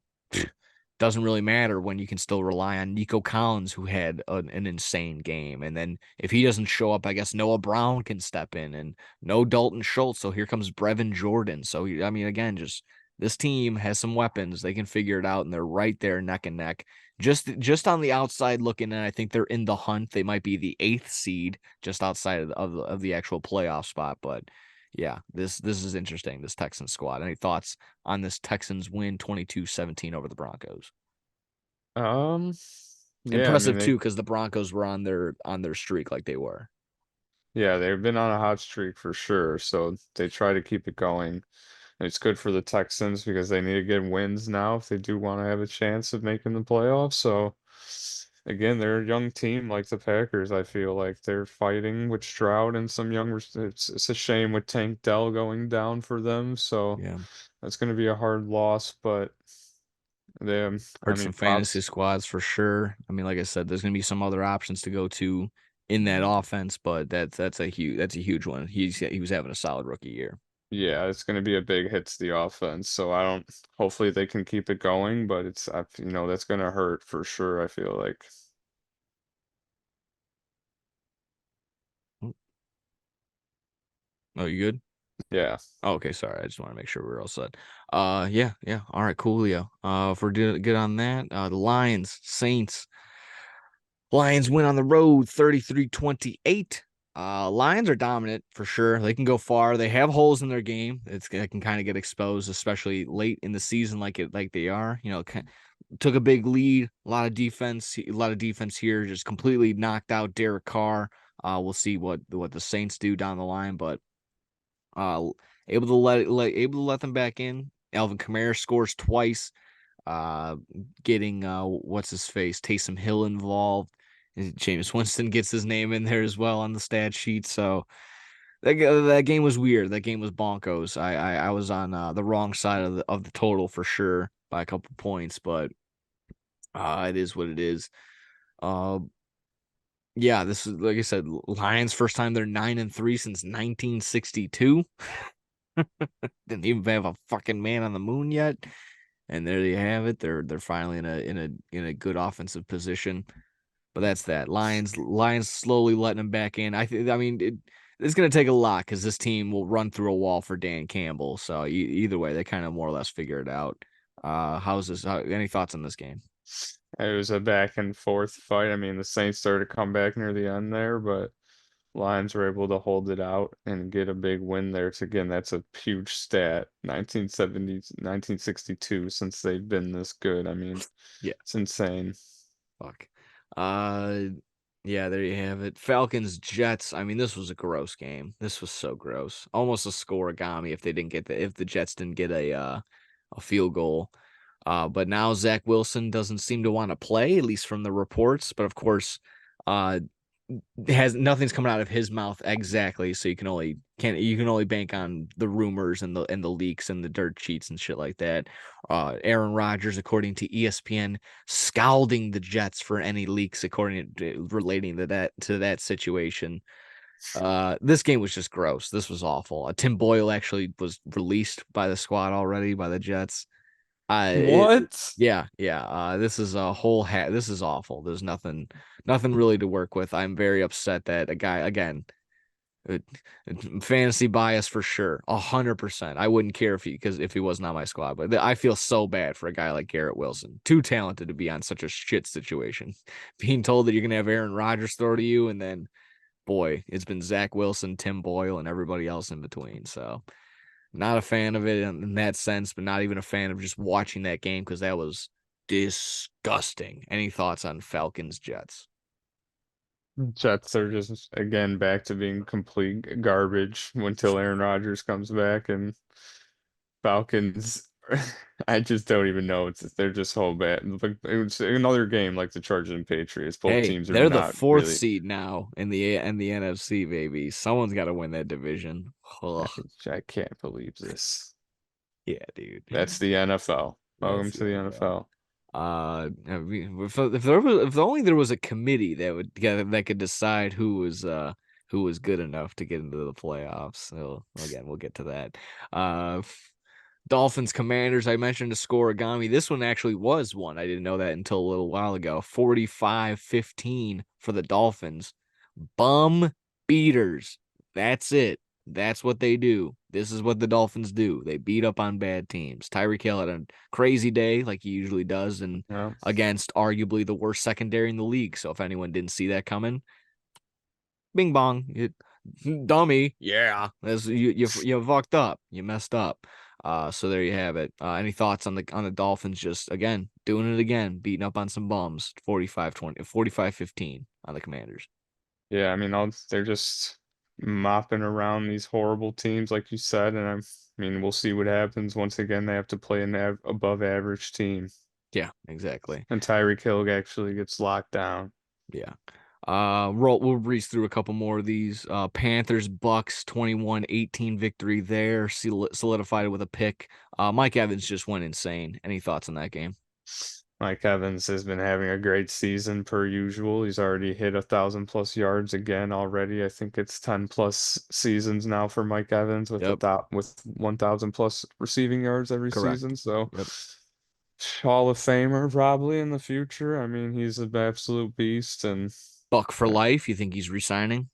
doesn't really matter when you can still rely on Nico Collins, who had an insane game. And then if he doesn't show up, I guess Noah Brown can step in, and no Dalton Schultz. So here comes Brevin Jordan. So I mean, again, just this team has some weapons. They can figure it out, and they're right there neck and neck. Just on the outside looking in, I think they're in the hunt. They might be the 8th seed, just outside of the actual playoff spot. But yeah, this is interesting. This Texans squad. Any thoughts on this Texans win 22-17 over the Broncos? um, yeah, I mean Impressive too, because the Broncos were on their streak like they were. they've been on a hot streak for sure. So they try to keep it going. And it's good for the Texans because they need to get wins now if they do want to have a chance of making the playoffs. So again, they're a young team like the Packers. I feel like they're fighting with Stroud and some young. It's a shame with Tank Dell going down for them. So Yeah, that's going to be a hard loss, but they, I hurt mean, some fantasy props. squads for sure. I mean, like I said, there's gonna be some other options to go to in that offense, but that's a huge one. He was having a solid rookie year. Yeah, it's going to be a big hit to the offense. So I don't, hopefully they can keep it going, but that's going to hurt for sure. I feel like, Oh, you good? yeah. Oh, okay, sorry. I just want to make sure we're all set. Yeah, yeah. All right, cool, Leo. If we're good on that, the Lions, Saints. Lions win on the road 33-28. Lions are dominant for sure. They can go far. They have holes in their game. It can kind of get exposed, especially late in the season, like they are. Took a big lead. A lot of defense here. Just completely knocked out Derek Carr. We'll see what the Saints do down the line, but uh, able to let them back in. Alvin Kamara scores twice. Uh, Getting what's his face Taysom Hill involved. James Winston gets his name in there as well on the stat sheet. So that game was weird. That game was bonkos. I was on the wrong side of the total for sure by a couple points, but it is what it is. Uh, yeah, this is like I said, Lions first time they're 9-3 since 1962. Didn't even have a fucking man on the moon yet. And there you have it. They're finally in a good offensive position. But that's that. Lions slowly letting them back in. I mean it's gonna take a lot because this team will run through a wall for Dan Campbell. So either way, they kind of more or less figure it out. How's this? Any thoughts on this game? It was a back and forth fight. I mean, the Saints started to come back near the end there, but Lions were able to hold it out and get a big win there. So again, that's a huge stat. 1970, 1962 since they've been this good. I mean, Yeah, it's insane. fuck. Uh, yeah, there you have it. Falcons Jets. I mean, this was a gross game. This was so gross. Almost a scoreagami if the Jets didn't get a field goal. But now Zach Wilson doesn't seem to want to play, at least from the reports. But of course, uh, has nothing's coming out of his mouth exactly. So you can only bank on the rumors and the leaks and the dirt sheets and shit like that. Aaron Rodgers, according to ESPN, scalding the Jets for any leaks, relating to that situation. This game was just gross. This was awful. Tim Boyle actually was released by the squad already by the Jets. It, What? yeah, yeah. This is a whole This is awful. There's nothing really to work with. I'm very upset that a guy again. Uh, Fantasy bias for sure, 100%. I wouldn't care if he wasn't on my squad, but I feel so bad for a guy like Garrett Wilson, too talented to be on such a shit situation. Being told that you're gonna have Aaron Rodgers throw to you, and then boy, it's been Zach Wilson, Tim Boyle, and everybody else in between. So not a fan of it in that sense, but not even a fan of just watching that game because that was disgusting. Any thoughts on Falcons Jets? Jets are just again back to being complete garbage until Aaron Rodgers comes back, and Falcons. I just don't even know. They're just so bad. Like it's another game like the Chargers and Patriots. Both Hey, teams are they're the not fourth really. seed now in the NFC, baby. Someone's got to win that division. Ugh. I can't believe this. Yeah, dude. That's the NFL. That's Welcome the to the NFL. NFL. I mean, if there was if only there was a committee that could decide who was good enough to get into the playoffs. So again, we'll get to that. Uh, Dolphins Commanders. I mentioned a scoreagami. This one actually was one. I didn't know that until a little while ago. 45-15 for the Dolphins. Bum beaters. That's it. That's what they do. This is what the Dolphins do. They beat up on bad teams. Tyreek Hill had a crazy day, like he usually does, and Yeah. against arguably the worst secondary in the league. So if anyone didn't see that coming, bing bong, dummy. Yeah, you fucked up. You messed up. So there you have it. Any thoughts on the Dolphins? Just again doing it again, beating up on some bums. 45-20, 45-15 on the Commanders. Yeah, I mean, they're just mopping around these horrible teams, like you said, and I mean, we'll see what happens. Once again, they have to play an av above average team, Yeah, exactly. and Tyreek Hill actually gets locked down. Yeah. We'll breeze through a couple more of these. Panthers Bucks 21-18 victory there, solidified it with a pick. Mike Evans just went insane. Any thoughts on that game? Mike Evans has been having a great season per usual. He's already hit 1,000+ yards again already. I think it's 10+ seasons now for Mike Evans with Yep, 1,000+ receiving yards every correct. season. So Yep. Hall of Famer probably in the future. I mean, he's an absolute beast, and Buck for uh, life. You think he's resigning?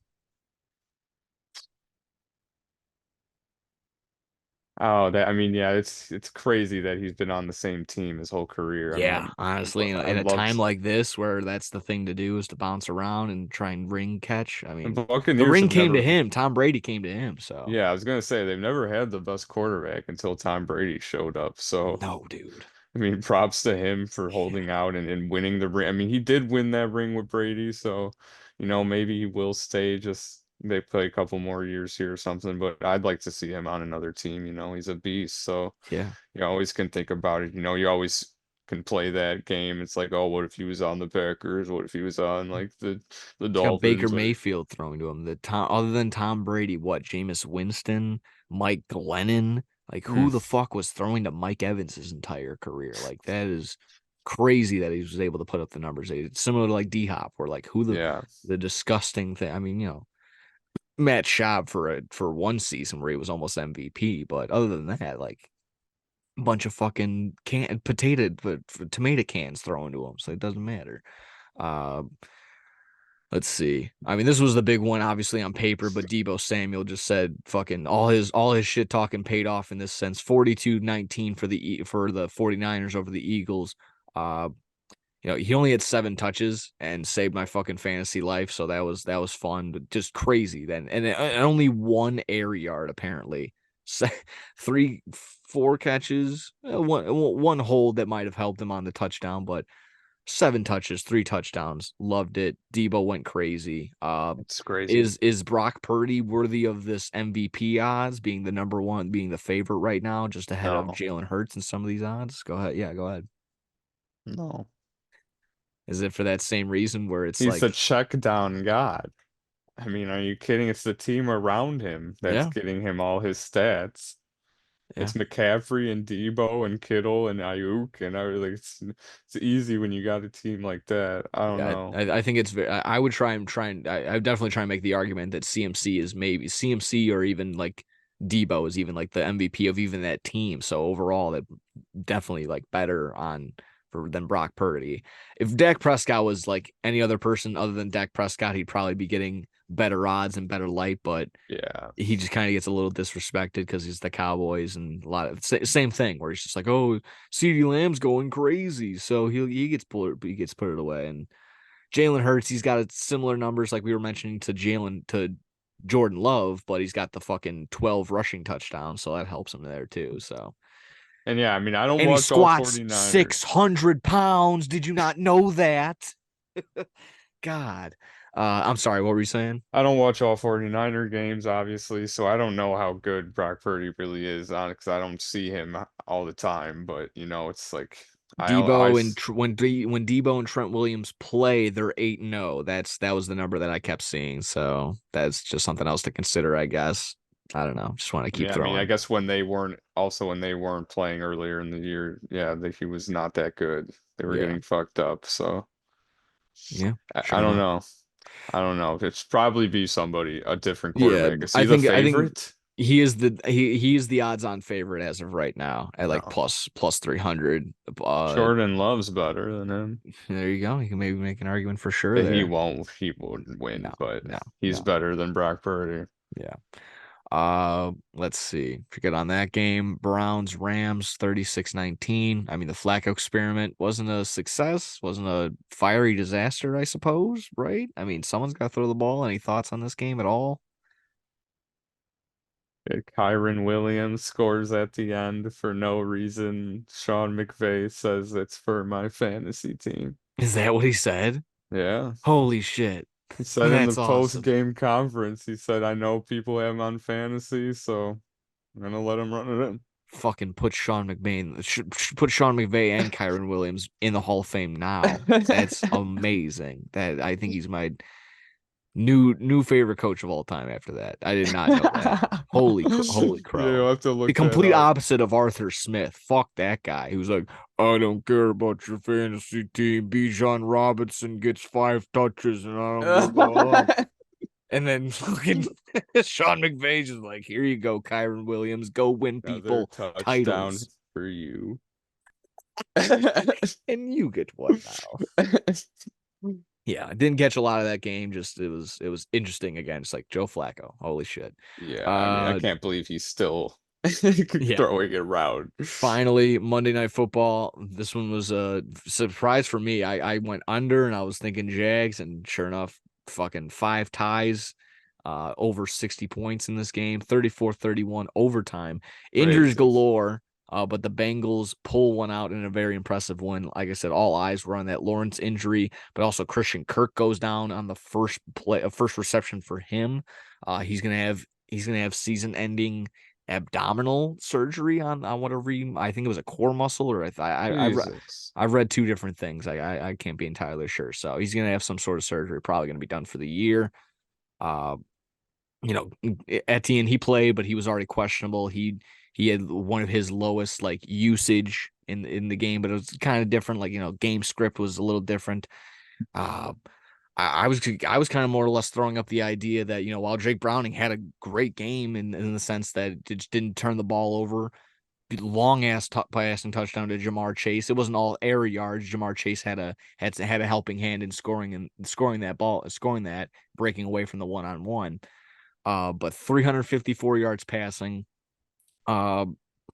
oh, that I mean, yeah, it's crazy that he's been on the same team his whole career. I Yeah, mean, honestly, I in a time loved like this where that's the thing to do is to bounce around and try and ring catch. I the mean, the Buccaneers ring have came to never. him. Tom Brady came to him. So Yeah, I was gonna say they've never had the best quarterback until Tom Brady showed up. So no, dude. I mean, props to him for holding Yeah, out and winning the ring. I mean, he did win that ring with Brady, so maybe he will stay. Just they play a couple more years here or something. But I'd like to see him on another team. He's a beast. So yeah. you always can think about it. You always can play that game. It's like, oh, what if he was on the Packers? What if he was on like the He's got Baker Dolphins? Mayfield throwing to him. Other than Tom Brady, what? Jameis Winston, Mike Glennon. Like, who Mm, the fuck was throwing to Mike Evans his entire career? Like, that is crazy that he was able to put up the numbers. It's similar to like D Hop, where like who yeah, the disgusting thing. I mean, Matt Schaub for one season where he was almost MVP, but other than that, like a bunch of fucking tomato cans thrown to him, so it doesn't matter. Uh, Let's see. I mean, this was the big one, obviously on paper, but Debo Samuel just said fucking all his shit talking paid off in this sense. 42-19 for the 49ers over the Eagles. Uh, he only had 7 touches and saved my fucking fantasy life, so that was fun, but just crazy then. And only one air yard apparently. So, 4 catches, one hold that might have helped him on the touchdown, but 7 touches, 3 touchdowns. Loved it. Debo went crazy. it's crazy. Is Brock Purdy worthy of this MVP odds, being the number one, being the favorite right now, just ahead of No, Jalen Hurts and some of these odds? Go ahead. Yeah, go ahead. no. Is it for that same reason where it's He's the like, check down god. I mean, are you kidding? It's the team around him that's yeah, getting him all his stats. yeah. It's McCaffrey and Debo and Kittle and Ayuk and everything. It's easy when you got a team like that. I don't Yeah, know. I think it's very. I would I would definitely try and make the argument that CMC is maybe CMC or even like Debo is even like the MVP of even that team. So overall, that definitely like better than Brock Purdy. If Dak Prescott was like any other person other than Dak Prescott, he'd probably be getting better odds and better light, but Yeah. he just kind of gets a little disrespected because he's the Cowboys and a lot of same thing where he's just like, oh, CeeDee Lamb's going crazy, so he gets put it away. And Jalen Hurts, he's got similar numbers like we were mentioning to Jordan Love, but he's got the fucking 12 rushing touchdowns, so that helps him there too. So And yeah, I mean, I don't and he watch all squats 49ers. 600 pounds. Did you not know that? God. I'm sorry, what were you saying? I don't watch all 49er games, obviously, so I don't know how good Brock Purdy really is on it because I don't see him all the time. But it's like Debo and when Debo and Trent Williams play, they're 8-0. That was the number that I kept seeing. So that's just something else to consider, I guess. I don't know. Just want to keep yeah, I mean, I throwing. guess when they weren't playing earlier in the year, yeah, he was not that good. They were Yeah. getting fucked up. So Yeah. I Sure don't enough. know. I don't know. It's probably be somebody, a different Yeah. quarterback. Is he I the think I think favorite? he is the odds on favorite as of right now at like No. plus 300. Jordan Love's better than him. There you go. You can maybe make an argument for sure He there. won't. He wouldn't No, win, but no, he's no. better than Brock Purdy. Yeah. Let's see. Forget on that game. Browns, Rams, 36-19. I mean, the Flacco experiment wasn't a success, wasn't a fiery disaster, I suppose, right? I mean, someone's got to throw the ball. Any thoughts on this game at all? Kyron Williams scores at the end for no reason. Sean McVay says it's for my fantasy team. Is that what he said? Yeah. Holy shit. He said in the That's awesome. post-game conference, he said, I know people have him on fantasy, so I'm gonna let him run it in. Fucking put put Sean McVay and Kyron Williams in the Hall of Fame now. That's amazing. That I think he's my new favorite coach of all time after that. I did not know that. Holy Yeah, crow. you'll have to The look that complete up. opposite of Arthur Smith. Fuck that guy. He was like, I don't care about your fantasy team. Bijan Robinson gets 5 touches and I don't give a and then fucking Sean McVay just like, here you go, Kyron Williams. Go win Another people touchdown titles. for you. And you get one now. Yeah, I didn't catch a lot of that game. Just it was interesting again. It's like Joe Flacco. Holy shit. Yeah, I mean, I Uh can't believe he's still yeah. throwing it around. Finally, Monday Night Football. This one was a surprise for me. I went under and I was thinking Jags, and sure enough, fucking 5 ties, over 60 points in this game, 34-31 overtime. Injuries Crazy. galore, but the Bengals pull one out in a very impressive one. Like I said, all eyes were on that Lawrence injury, but also Christian Kirk goes down on the first reception for him. He's gonna have season-ending abdominal surgery on whatever I think it was a core muscle or Jesus. I've read two different things. I can't be entirely sure. So he's gonna have some sort of surgery, probably gonna be done for the year. Uh, you know, Etienne he played, but he was already questionable. He had one of his lowest like usage in the game, but it was kind of different. Like game script was a little different. Uh, I was kind of more or less throwing up the idea that while Jake Browning had a great game in the sense that it just didn't turn the ball over, long ass passing touchdown to Jamar Chase. It wasn't all air yards. Jamar Chase had a helping hand in scoring that ball, scoring that, breaking away from the 1-on-1. But 354 yards passing, uh,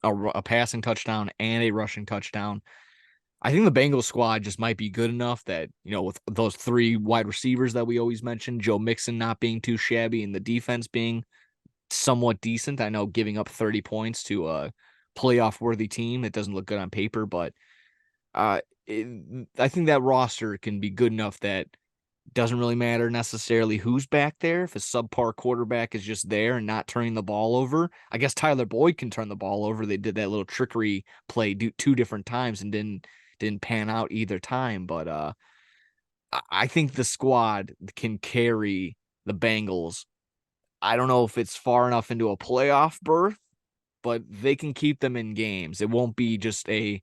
a passing touchdown and a rushing touchdown. I think the Bengals squad just might be good enough that, with those three wide receivers that we always mentioned, Joe Mixon not being too shabby and the defense being somewhat decent. I know giving up 30 points to a playoff worthy team, it doesn't look good on paper, but uh, I think that roster can be good enough that doesn't really matter necessarily who's back there. If a subpar quarterback is just there and not turning the ball over, I guess Tyler Boyd can turn the ball over. They did that little trickery play two different times and didn't pan out either time. But I think the squad can carry the Bengals. I don't know if it's far enough into a playoff berth, but they can keep them in games. It won't be just a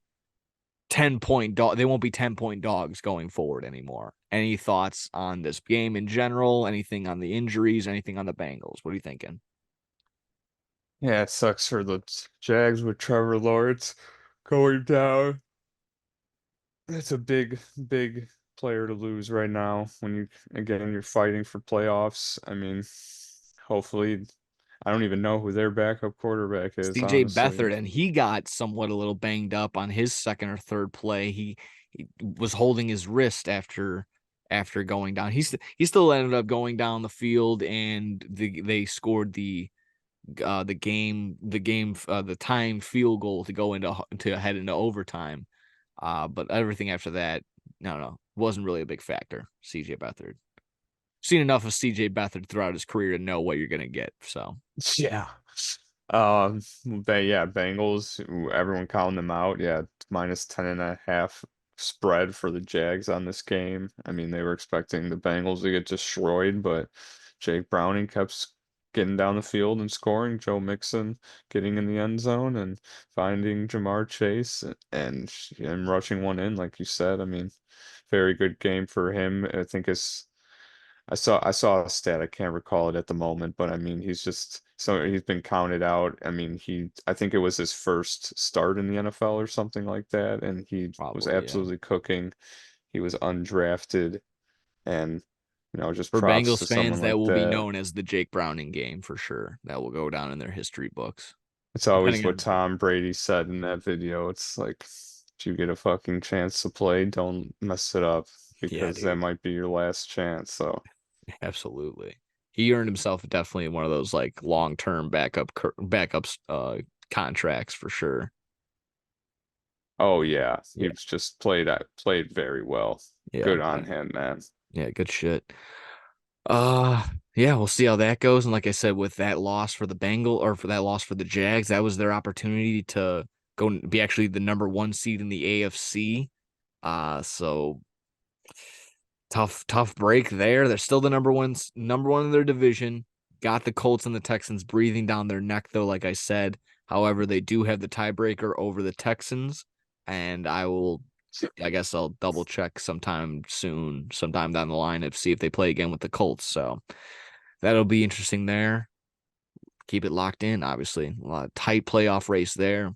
10-point dog. They won't be 10-point dogs going forward anymore. Any thoughts on this game in general? Anything on the injuries? Anything on the Bengals? What are you thinking? Yeah, it sucks for the Jags with Trevor Lawrence going down. It's a big player to lose right now when you're fighting for playoffs. I mean, hopefully, I don't even know who their backup quarterback is, CJ honestly. Beathard, and he got somewhat a little banged up on his second or third play. He was holding his wrist after going down. He still ended up going down the field, and they scored the time field goal to go to head into overtime. But everything after that, no, wasn't really a big factor. CJ Beathard. Seen enough of CJ Beathard throughout his career to know what you're gonna get. So Yeah. But yeah, Bengals, everyone counting them out. Yeah, minus 10.5 spread for the Jags on this game. I mean, they were expecting the Bengals to get destroyed, but Jake Browning kept getting down the field and scoring. Joe Mixon getting in the end zone and finding Jamar Chase and rushing one in, like you said. I mean, very good game for him. I saw a stat, I can't recall it at the moment, but I mean he's been counted out. I mean I think it was his first start in the NFL or something like that, and he was probably, yeah. absolutely cooking. He was undrafted, and just For props to Bengals someone fans, that like will be that. known as the Jake Browning game for sure. That will go down in their history books. It's always Depending what on, Tom Brady said in that video. It's like if you get a fucking chance to play, don't mess it up yeah, because that dude, might be your last chance. So, absolutely. He earned himself definitely one of those like long-term backups contracts for sure. oh yeah, Yeah, he's just played very well. yeah, Good on him, man. yeah, good shit. Uh, yeah, we'll see how that goes. And like I said, with that loss for the for that loss for the Jags, that was their opportunity to go and be actually the number one seed in the AFC. So tough break there. They're still the number one in their division. Got the Colts and the Texans breathing down their neck, though, like I said. However, they do have the tiebreaker over the Texans, and I guess I'll double check sometime soon, sometime down the line, to see if they play again with the Colts. So that'll be interesting there. Keep it locked in, obviously. A lot of tight playoff race there.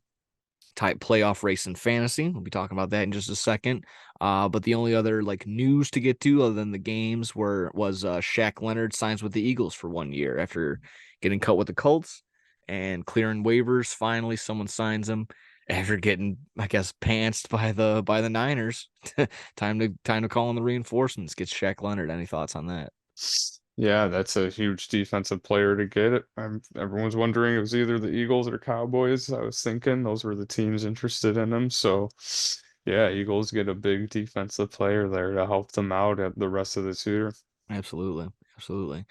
Type playoff race in fantasy. We'll be talking about that in just a second. But the only other like news to get to other than the games was Shaq Leonard signs with the Eagles for 1 year after getting cut with the Colts and clearing waivers. Finally, someone signs him after getting, I guess, pantsed by the Niners. Time to call in the reinforcements. Gets Shaq Leonard. Any thoughts on that? Yeah, that's a huge defensive player to get it. Everyone's wondering it was either the Eagles or Cowboys. I was thinking those were the teams interested in him. So, yeah, Eagles get a big defensive player there to help them out at the rest of this year. Absolutely, absolutely.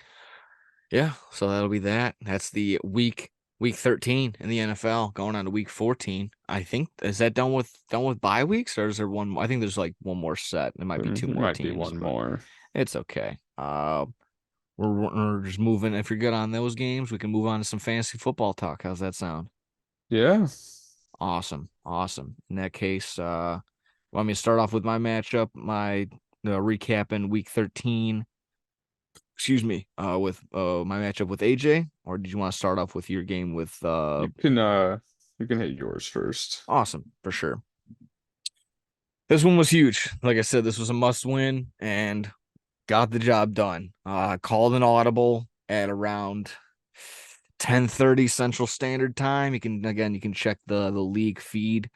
Yeah, so that'll be that. That's the week 13 in the NFL going on to week 14. I think is that done with bye weeks or is there one more? I think there's like one more set. There might be two There more might be teams, one but more. it's okay. We're just moving. If you're good on those games, we can move on to some fantasy football talk. How's that sound? Yeah, Awesome. Awesome. In that case, want me to start off with my matchup, my recap in week 13, excuse me, with my matchup with AJ, or did you want to start off with your game with you can hit yours first. Awesome, for sure. This one was huge. Like I said, this was a must win and got the job done. Called an audible at around 10:30 Central Standard Time. You can check the league feed.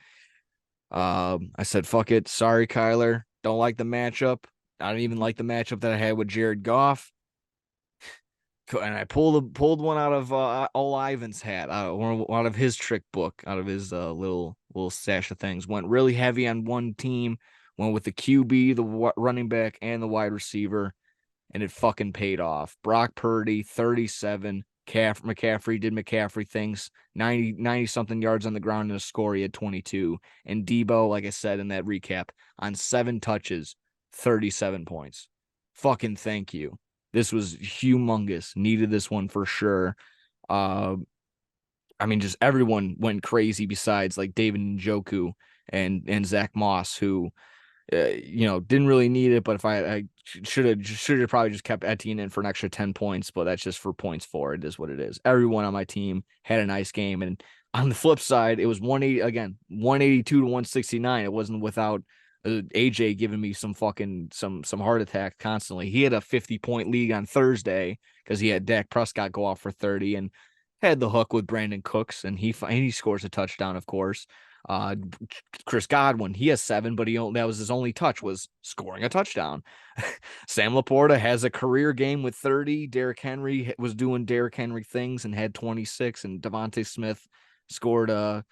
I said, fuck it. Sorry, Kyler. Don't like the matchup. I don't even like the matchup that I had with Jared Goff. And I pulled one out of All Ivan's hat, out of his trick book, out of his little stash of things. Went really heavy on one team. Went with the QB, the running back, and the wide receiver, and it fucking paid off. Brock Purdy, 37. McCaffrey did McCaffrey things, 90 something yards on the ground and a score. He had 22. And Debo, like I said in that recap, on 7 touches, 37 points. Fucking thank you. This was humongous. Needed this one for sure. Uh, I mean, just everyone went crazy besides like David Njoku and Zach Moss, who didn't really need it, but if I should have probably just kept Etienne in for an extra 10 points, but that's just for points for it is what it is. Everyone on my team had a nice game. And on the flip side, it was 182 to 169. It wasn't without AJ giving me some fucking some heart attack constantly. He had a 50-point lead on Thursday because he had Dak Prescott go off for 30 and had the hook with Brandon Cooks, and he scores a touchdown, of course. Uh, Chris Godwin, he has 7, but that was his only touch, was scoring a touchdown. Sam Laporta has a career game with 30. Derrick Henry was doing Derrick Henry things and had 26, and Devontae Smith scored a,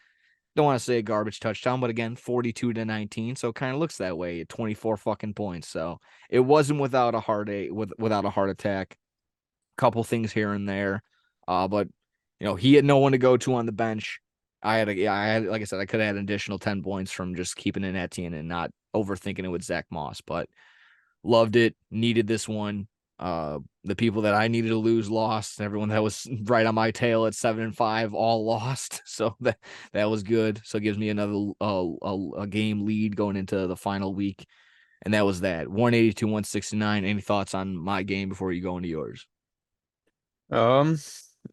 don't want to say a garbage touchdown, but again, 42-19. So it kind of looks that way at 24 fucking points. So it wasn't without a without a heart attack. Couple things here and there. But he had no one to go to on the bench. I had, like I said, I could have had an additional 10 points from just keeping in Etienne and not overthinking it with Zach Moss, but loved it. Needed this one. The people that I needed to lose lost. Everyone that was right on my tail at 7-5 all lost. So that was good. So it gives me another a game lead going into the final week. And that was that. 182-169. Any thoughts on my game before you go into yours? Um,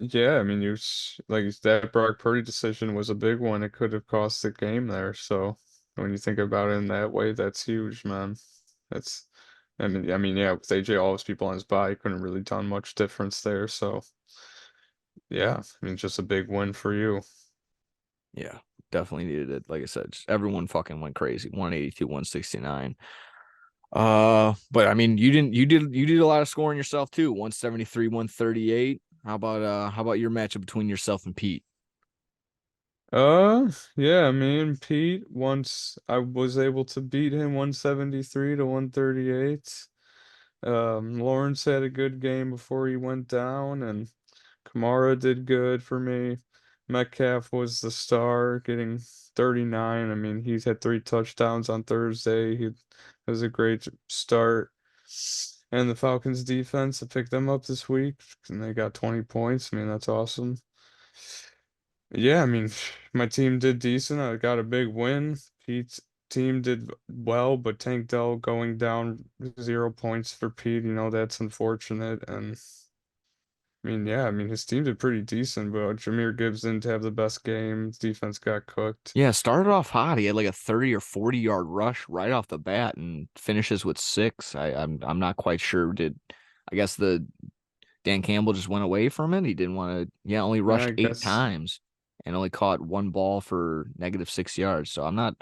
yeah, I mean, like that Brock Purdy decision was a big one. It could have cost the game there. So when you think about it in that way, that's huge, man. That's, yeah, with AJ, all his people on his bye, couldn't really done much difference there. So yeah, I mean, just a big win for you. Yeah, definitely needed it. Like I said, just everyone fucking went crazy. 182-169. But I mean, you did a lot of scoring yourself too. 173-138. How about your matchup between yourself and Pete? Yeah, me and Pete, once I was able to beat him 173 to 138. Lawrence had a good game before he went down, and Kamara did good for me. Metcalf was the star, getting 39. I mean, he's had 3 touchdowns on Thursday. He was a great start. And the Falcons defense, I picked them up this week, and they got 20 points. I mean, that's awesome. Yeah, I mean, my team did decent. I got a big win. Pete's team did well, but Tank Dell going down 0 points for Pete, that's unfortunate. And yeah, I mean, his team did pretty decent, but Jahmyr Gibbs didn't have the best game. His defense got cooked. Yeah, started off hot. He had like a 30 or 40-yard rush right off the bat and finishes with 6. I'm not quite sure. I guess the Dan Campbell just went away from it. He didn't want to, yeah, only Yeah, rushed I 8 guess, times and only caught one ball for -6 yards. So I'm not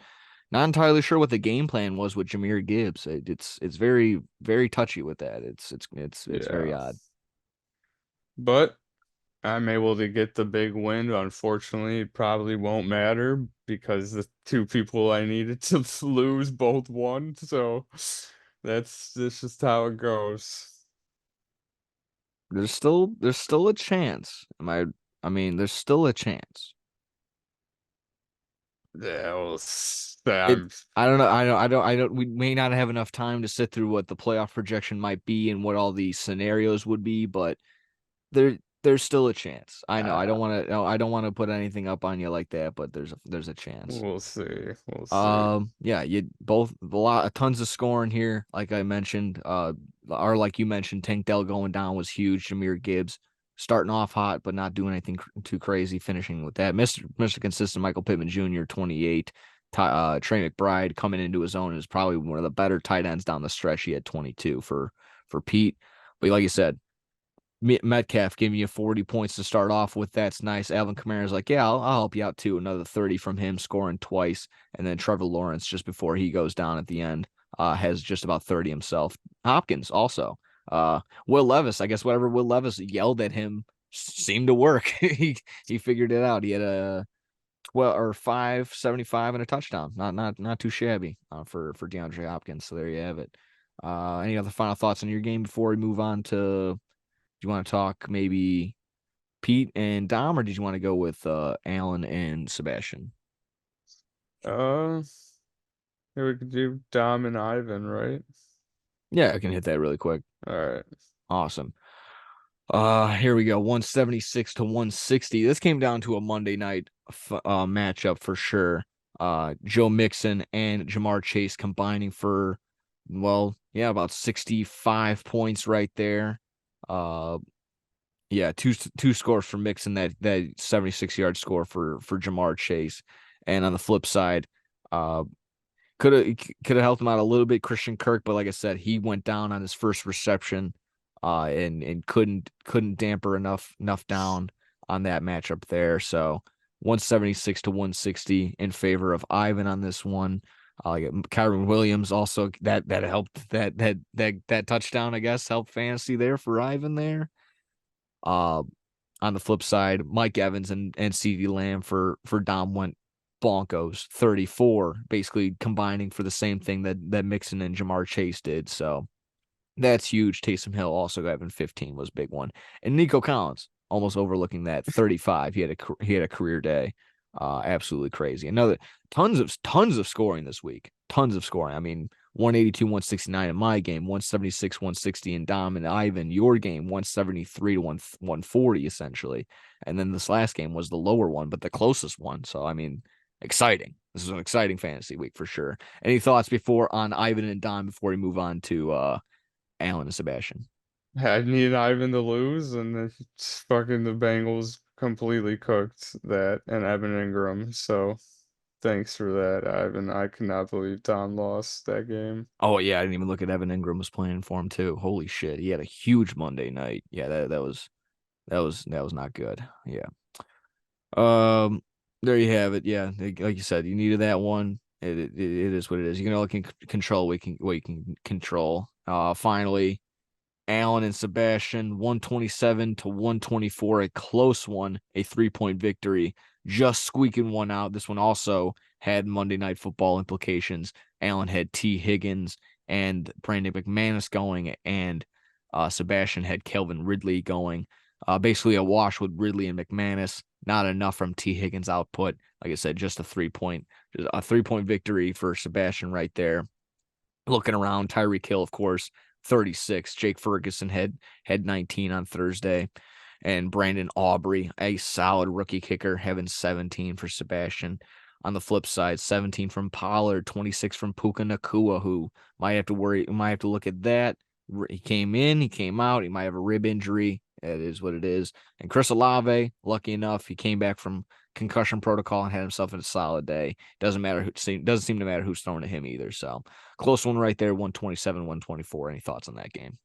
entirely sure what the game plan was with Jahmyr Gibbs. It's very, very touchy with that. It's very yeah. odd. But I'm able to get the big win. Unfortunately, it probably won't matter because the 2 people I needed to lose both won. So that's just how it goes. There's still a chance. I mean, there's still a chance. Yeah, well, It I don't know. I don't we may not have enough time to sit through what the playoff projection might be and what all these scenarios would be, but there's still a chance. I know. I uh, don't want to I don't want to put anything up on you like that, but there's a chance. we'll see. We'll see. Yeah, you both a lot tons of scoring here, like I mentioned. Or like you mentioned, Tank Dell going down was huge. Jahmyr Gibbs starting off hot, but not doing anything too crazy, finishing with that. Mr. Consistent Michael Pittman Jr. 28. Trey McBride coming into his own is probably one of the better tight ends down the stretch. He had 22 for Pete. But like you said, Metcalf giving you 40 points to start off with. That's nice. Alvin Kamara's like, yeah, I'll help you out too. Another 30 from him, scoring twice. And then Trevor Lawrence, just before he goes down at the end, has just about 30 himself. Hopkins also. Will Levis, I guess whatever Will Levis yelled at him seemed to work. He figured it out. He had a 12 or 575 and a touchdown. Not too shabby for DeAndre Hopkins. So there you have it. Any other final thoughts on your game before we move on to, do you want to talk maybe Pete and Dom, or did you want to go with Alan and Sebastian? Uh, Here we could do Dom and Ivan, right? Yeah, I can hit that really quick. All right. Awesome. Here we go. 176-160. This came down to a Monday night matchup for sure. Joe Mixon and Jamar Chase combining for, well, yeah, about 65 points right there. Uh, yeah, two scores for Mixon, that 76-yard score for Jamar Chase. And on the flip side, uh Could have helped him out a little bit, Christian Kirk, but like I said, he went down on his first reception, and couldn't damper enough down on that matchup there. So 176 to 160 in favor of Ivan on this one. Kyron Williams also that helped that touchdown, I guess, helped fantasy there for Ivan there. Uh, on the flip side, Mike Evans and CeeDee Lamb for Dom went bonkos 34, basically combining for the same thing that Mixon and Jamar Chase did. So that's huge. Taysom Hill also having 15 was a big one, and Nico Collins almost overlooking that 35. He had a career day. Absolutely crazy. Another tons of scoring this week. Tons of scoring. I mean, 182, 169 in my game, 176, 160 in Dom and Ivan. Your game, 173 to 140 essentially. And then this last game was the lower one, but the closest one. So I mean, exciting. This is an exciting fantasy week for sure. Any thoughts before on Ivan and Dom before we move on to Allen and Sebastian? I need Ivan to lose, and then fucking the Bengals completely cooked that and Evan Ingram. So thanks for that, Ivan. I cannot believe Tom lost that game. Oh yeah, I didn't even look at Evan Ingram was playing for him too. Holy shit, he had a huge Monday night. Yeah, that was not good. Yeah. Um, there you have it. Yeah, like you said, you needed that one. It is what it is. You can only control what you can control. Finally, Allen and Sebastian, 127 to 124, a close one, a 3-point victory, just squeaking one out. This one also had Monday Night Football implications. Allen had T. Higgins and Brandon McManus going, and Sebastian had Kelvin Ridley going. Basically, a wash with Ridley and McManus. Not enough from T. Higgins' output. Like I said, just a 3-point victory for Sebastian right there. Looking around, Tyreek Hill, of course, 36. Jake Ferguson had 19 on Thursday. And Brandon Aubrey, a solid rookie kicker, having 17 for Sebastian. On the flip side, 17 from Pollard, 26 from Puka Nakua, who might have to look at that. He came in, he came out, he might have a rib injury. It is what it is. And Chris Olave, lucky enough, he came back from concussion protocol and had himself a solid day. Doesn't seem to matter who's throwing to him either. So close one right there, 127, 124. Any thoughts on that game?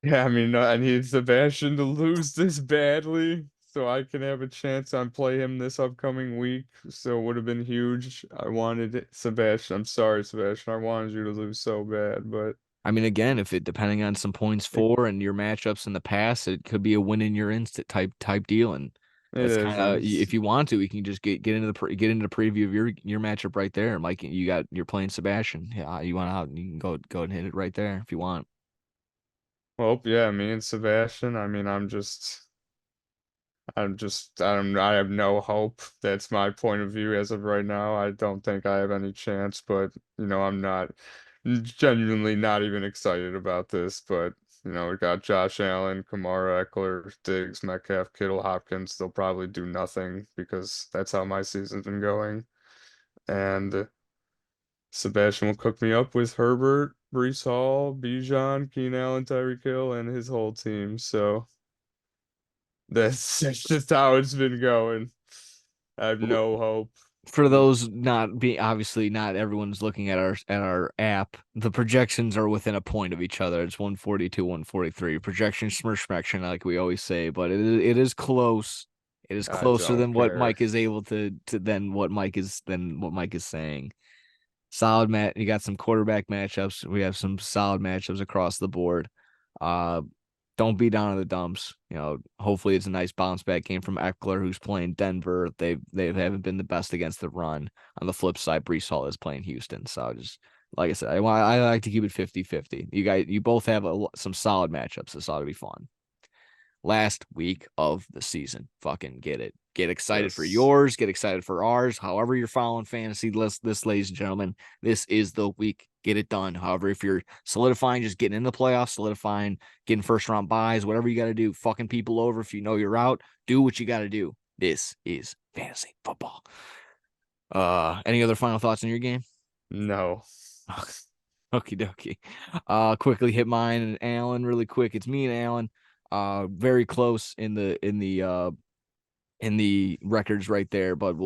Yeah, I mean, I need Sebastian to lose this badly so I can have a chance on play him this upcoming week. So it would have been huge. I wanted it, Sebastian. I'm sorry, Sebastian. I wanted you to lose so bad, but I mean, again, if it depending on some points it, for and your matchups in the past, it could be a win in your instant type deal. And it that's is. kind And of if you want to, we can just get into the preview of your matchup right there. Mike, you're playing Sebastian. Yeah, you want out, you can go and hit it right there if you want. well, yeah, me and Sebastian. I mean, I have no hope. That's my point of view as of right now. I don't think I have any chance, but I'm not genuinely not even excited about this. But we got Josh Allen, Kamara, Eckler, Diggs, Metcalf, Kittle, Hopkins. They'll probably do nothing because that's how my season's been going. And Sebastian will cook me up with Herbert, Breece Hall, Bijan, Keenan Allen, Tyreek Hill, and his whole team. So. That's just how it's been going. I have no hope. For those not being obviously not everyone's looking at our app. The projections are within a point of each other. It's 142, 143. Projection smirshmaction, like we always say, but it is close. It is I closer don't than what care. Mike is able to than what Mike is saying. Solid match. You got some quarterback matchups. We have some solid matchups across the board. Uh, don't be down in the dumps. Hopefully it's a nice bounce back game from Eckler, who's playing Denver. They haven't been the best against the run. On the flip side, Brees Hall is playing Houston. So just like I said, I like to keep it 50-50. You both have some solid matchups. This ought to be fun. Last week of the season. Fucking get it. Get excited for Yes. yours. Get excited for ours. However you're following fantasy this, ladies and gentlemen, this is the week. Get it done. However, if you're solidifying, just getting in the playoffs, solidifying, getting first round buys, whatever you got to do, fucking people over. If you know you're out, do what you got to do. This is fantasy football. Any other final thoughts on your game? No. Okie dokie. Quickly hit mine and Alan really quick. It's me and Alan. Very close in the records right there, but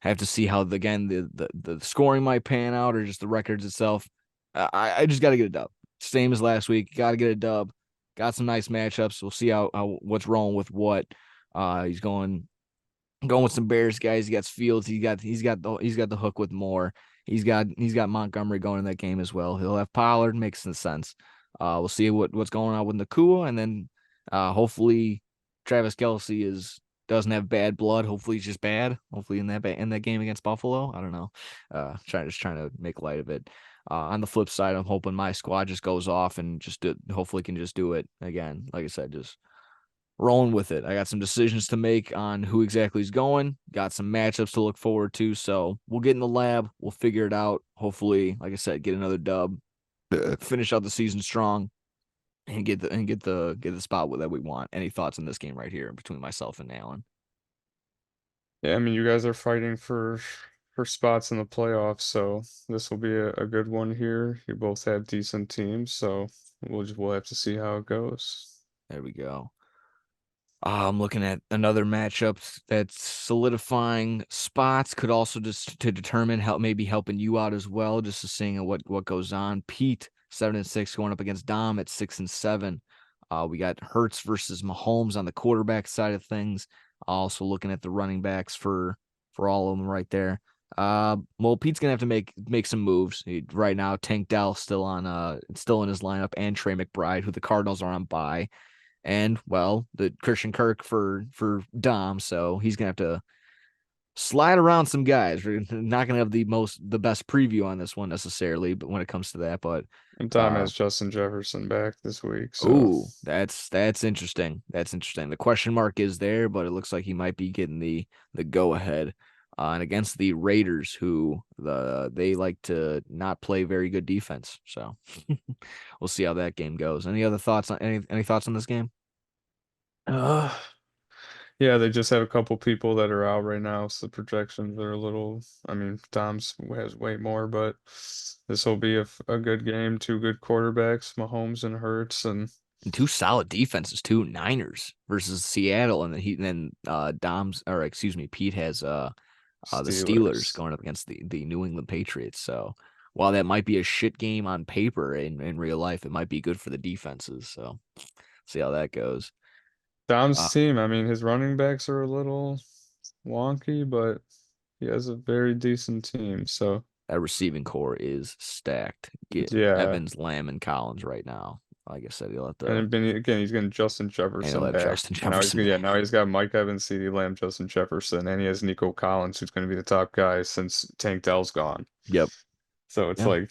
Have to see how the scoring might pan out or just the records itself. I just got to get a dub. Same as last week. Got to get a dub. Got some nice matchups. We'll see how what's rolling with what. He's going with some Bears guys. He got Fields. He's got the hook with Moore. He's got Montgomery going in that game as well. He'll have Pollard. Makes some sense. We'll see what's going on with Nakua, and then hopefully Travis Kelce doesn't have bad blood. Hopefully he's just bad. Hopefully in that game against Buffalo. I don't know. Trying to make light of it. On the flip side, I'm hoping my squad just goes off and hopefully can just do it again. Like I said, just rolling with it. I got some decisions to make on who exactly is going. Got some matchups to look forward to. So we'll get in the lab. We'll figure it out. Hopefully, like I said, get another dub, finish out the season strong, and get the spot that we want. Any thoughts on this game right here between myself and Alan? Yeah, I mean, you guys are fighting for spots in the playoffs, so this will be a good one here. You both have decent teams, so we'll have to see how it goes. There we go. I'm looking at another matchup that's solidifying spots. Could also just to determine maybe helping you out as well. Just to seeing what goes on. Pete 7-6 going up against Dom at 6-7. We got Hurts versus Mahomes on the quarterback side of things. Also looking at the running backs for all of them right there. Well, Pete's gonna have to make some moves. Right now, Tank Dell still in his lineup, and Trey McBride, who the Cardinals are on bye, and well, the Christian Kirk for Dom, so he's gonna have to slide around some guys. We're not gonna have the best preview on this one necessarily, but when it comes to that, but And Dom uh has Justin Jefferson back this week, so oh, that's interesting. That's interesting. The question mark is there, but it looks like he might be getting the go ahead. And against the Raiders, who they like to not play very good defense. So we'll see how that game goes. Any other thoughts on any thoughts on this game? uh yeah, they just have a couple people that are out right now, so the projections are a little, I mean, Dom's has way more, but this will be a good game, two good quarterbacks, Mahomes and Hurts, and And two solid defenses, two Niners versus Seattle, and then Dom's or excuse me, Pete has the Steelers Steelers. going up against the New England Patriots. So while that might be a shit game on paper, in real life, it might be good for the defenses. So see how that goes. Dom's Uh, team, I mean, his running backs are a little wonky, but he has a very decent team. So, that receiving core is stacked. Get yeah. Evans, Lamb, and Collins right now. Like I said, And then again, he's getting Justin and he'll Jefferson have back. Justin Now he's Jefferson gonna, yeah, back. now he's got Mike Evans, CeeDee Lamb, Justin Jefferson, and he has Nico Collins, who's going to be the top guy since Tank Dell's gone. Yep. So it's Yeah. like,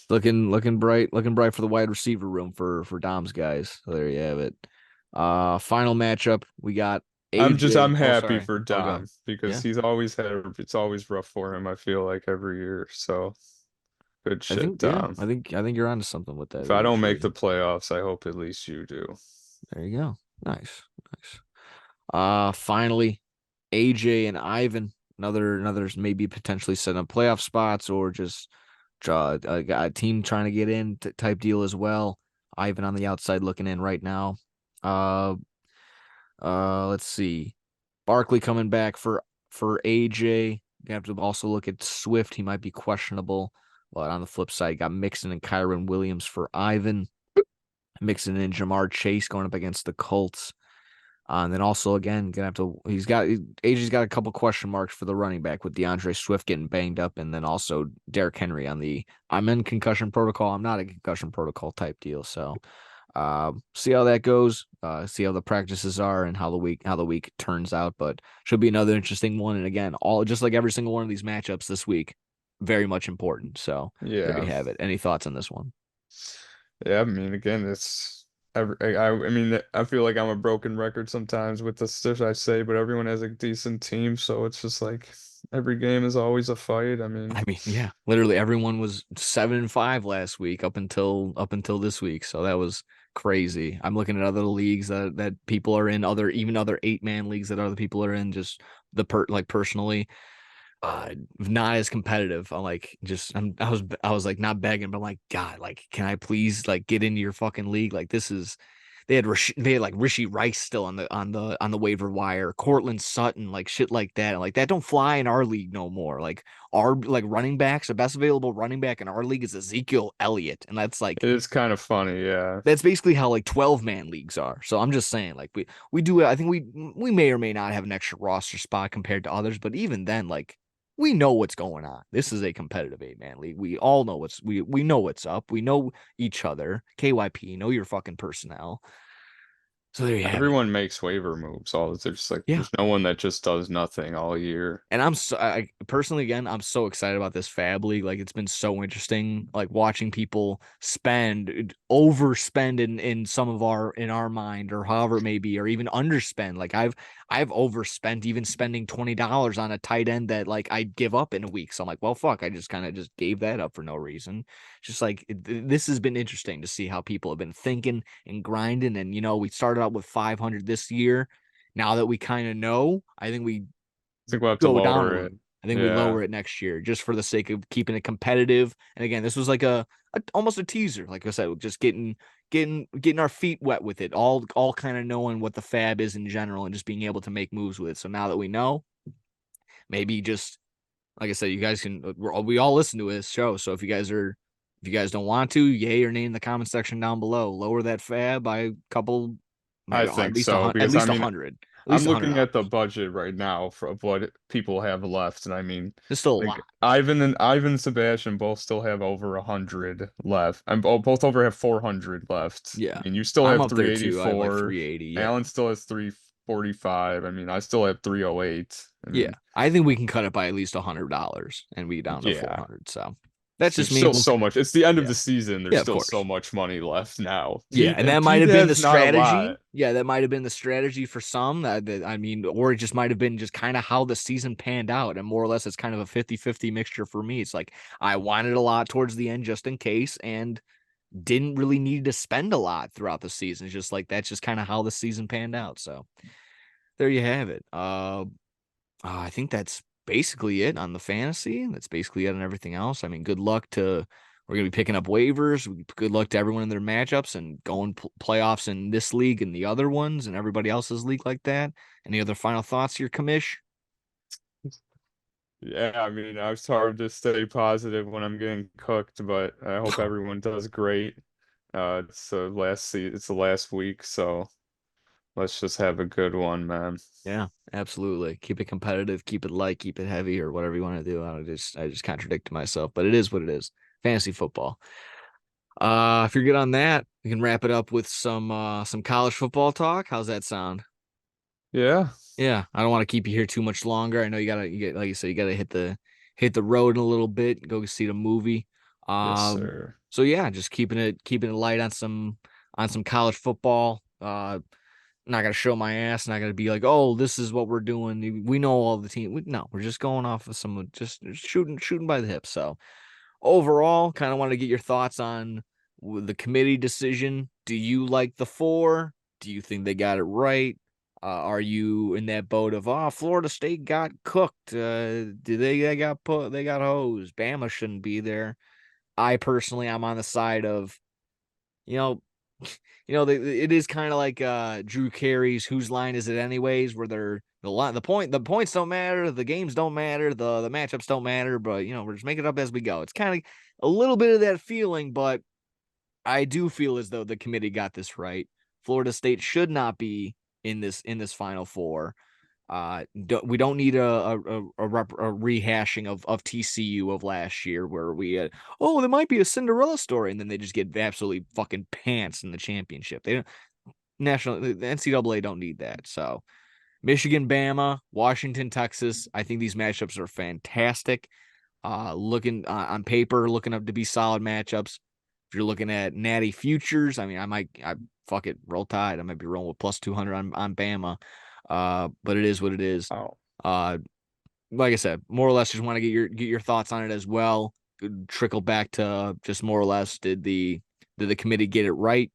Looking bright for the wide receiver room for Dom's guys. So there you have it. Final matchup, we got I'm AJ. Oh, happy sorry. for Oh, go ahead. Dom because Yeah, it's always rough for him, I feel like every year. So good I shit, think yeah, Dom. I think you're onto something with that If I don't make eventually. the playoffs, I hope at least you do. There you go. Nice, nice. Finally, AJ and Ivan. Another maybe potentially set up playoff spots or just a team trying to get in type deal as well. Ivan on the outside looking in right now. Uh, let's see. Barkley coming back for AJ. You have to also look at Swift. He might be questionable. But on the flip side, you got Mixon and Kyron Williams for Ivan. Mixon and Jamar Chase going up against the Colts. And then also again, gonna have to. AJ's got a couple question marks for the running back with DeAndre Swift getting banged up, and then also Derrick Henry on the. I'm in concussion protocol. I'm not a concussion protocol type deal. So see how that goes. See how the practices are and how the week turns out. But should be another interesting one. And again, all just like every single one of these matchups this week, very much important. So there you Yeah. have it. Any thoughts on this one? Yeah, I mean, again, I mean, I feel like I'm a broken record sometimes with the stuff I say, but everyone has a decent team, so it's just like every game is always a fight. I mean, I mean, yeah, literally everyone was 7-5 last week up until this week. So that was crazy. I'm looking at other leagues that people are in, other 8-man leagues that other people are in, just personally, not as competitive. I'm like just I was like not begging, but I'm like, God, like, can I please like get into your fucking league? Like this is they had like Rishi Rice still on the waiver wire, Cortland Sutton, like shit like that. And like that don't fly in our league no more. Like our like running backs, the best available running back in our league is Ezekiel Elliott, and that's like It is kind of funny, yeah. that's basically how like 12-man leagues are. So I'm just saying, like we do. I think we may or may not have an extra roster spot compared to others, but even then, like we know what's going on. This is a competitive 8-man league. We all know we know what's up. We know each other. KYP, know your fucking personnel. So there you have it. Everyone makes waiver moves. All there's just like Yeah. there's no one that just does nothing all year. And I personally, again, I'm so excited about this Fab League. Like, it's been so interesting, like watching people overspend in some of in our mind, or however it may be, or even underspend. Like, I've overspent, even spending $20 on a tight end that like I'd give up in a week. So I'm like, well, fuck, I just kind of just gave that up for no reason. Just like this has been interesting to see how people have been thinking and grinding. And we started out with 500 this year. Now that we kind of know, I think we I think we'll have to go down a lower little. it. I think we Yeah. lower it next year just for the sake of keeping it competitive. And again, this was like almost a teaser. Like I said, just getting our feet wet with it. All kind of knowing what the Fab is in general and just being able to make moves with it. So now that we know, maybe just like I said, you guys can we all listen to this show. So if you guys don't want to, yay or nay in the comment section down below. Lower that Fab by a couple, I maybe at think least a so hundred, at because I least a mean hundred, at least I'm a hundred looking at the dollars. budget right now for of what people have left, and I mean, It's still a like lot. Ivan and Sebastian both still have over 100 left. I'm both over have 400 left. I Yeah. mean, you still I'm have up there too. I have like 384. 380. Yeah. Alan still has 345. I mean, I still have 308. I Yeah. mean, I think we can cut it by at least $100 and be down to yeah, 400. So that's just there's me. still so much. It's the end of Yeah. the season. There's Yeah, of still so course. much money left now. Yeah. Pete And and that might Pete have been the has not a strategy. lot. Yeah. That might have been the strategy for some I mean, or it just might have been just kind of how the season panned out. And more or less, it's kind of a 50-50 mixture for me. It's like I wanted a lot towards the end just in case and didn't really need to spend a lot throughout the season. It's just like that's just kind of how the season panned out. So there you have it. I think that's basically it on the fantasy. That's basically it on everything else. I mean, good luck to we're gonna be picking up waivers. Good luck to everyone in their matchups and going playoffs in this league and the other ones and everybody else's league like that. Any other final thoughts here, Commish? Yeah, I mean, it's hard to stay positive when I'm getting cooked, but I hope everyone does great. It's the last week, so let's just have a good one, man. Yeah, absolutely. Keep it competitive, keep it light, keep it heavy, or whatever you want to do. I just contradict myself, but it is what it is. Fantasy football. If you're good on that, we can wrap it up with some college football talk. How's that sound? Yeah. Yeah, I don't want to keep you here too much longer. I know you get like you said, you gotta hit the road in a little bit, go see the movie. Yes, Um, sir. so yeah, just keeping it light on some college football. Not gonna show my ass, not gonna be like, oh, this is what we're doing. We know all the team. No, we're just going off of some just shooting by the hip. So overall, kind of want to get your thoughts on the committee decision. Do you like the four? Do you think they got it right? Are you in that boat of Florida State got cooked? Do they got put they got hosed? Bama shouldn't be there. I personally I'm on the side of you know it is kind of like Drew Carey's whose line is it anyways, where they're the points don't matter, the games don't matter, the matchups don't matter, but we're just making it up as we go. It's kind of a little bit of that feeling, but I do feel as though the committee got this right. Florida State should not be in this Final Four. We don't need a rehashing of TCU of last year where we had, oh, there might be a Cinderella story, and then they just get absolutely fucking pants in the championship. They don't the NCAA don't need that. So Michigan, Bama, Washington, Texas. I think these matchups are fantastic. Looking on paper, looking up to be solid matchups. If you're looking at natty futures, I mean, I fuck it, roll tide. I might be rolling with plus 200 on Bama. But it is what it is. Oh. Uh, like I said, more or less, just want to get your thoughts on it as well. Trickle back to just more or less, did the committee get it right?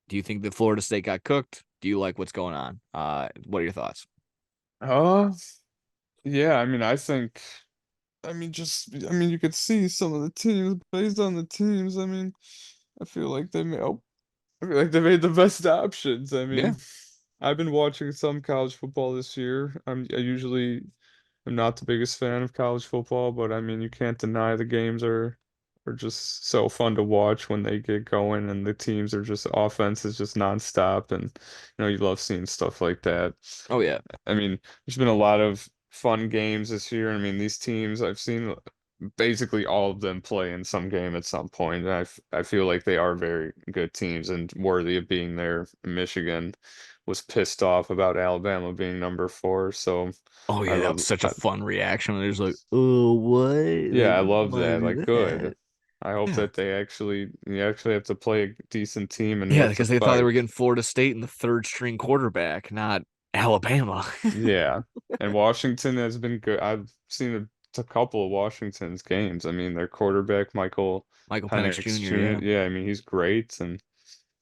Do you think that Florida State got cooked? Do you like what's going on? What are your thoughts? Uh, yeah, I mean, I mean, you could see some of the teams based on the teams. I mean, I feel like they may. Oh. I feel like they made the best options. I Yeah. mean, I've been watching some college football this year. I usually am not the biggest fan of college football, but I mean, you can't deny the games are just so fun to watch when they get going and the teams are just offense is just nonstop and you love seeing stuff like that. Oh yeah. I mean, there's been a lot of fun games this year. I mean, these teams I've seen basically all of them play in some game at some point. And I feel like they are very good teams and worthy of being there. Michigan was pissed off about Alabama being number 4, so Oh I yeah, that was love such a fun reaction. There's like, oh what? yeah, Like, I we don't love want to that. do Like good. that. I hope Yeah. that you actually have to play a decent team and you Yeah, have to because they thought they fight. were getting Florida State in the third string quarterback, not Alabama. Yeah. And Washington has been good. I've seen a couple of Washington's games. I mean, their quarterback, Michael Michael Penix Penix Jr., Jr., yeah. yeah, I mean, he's great and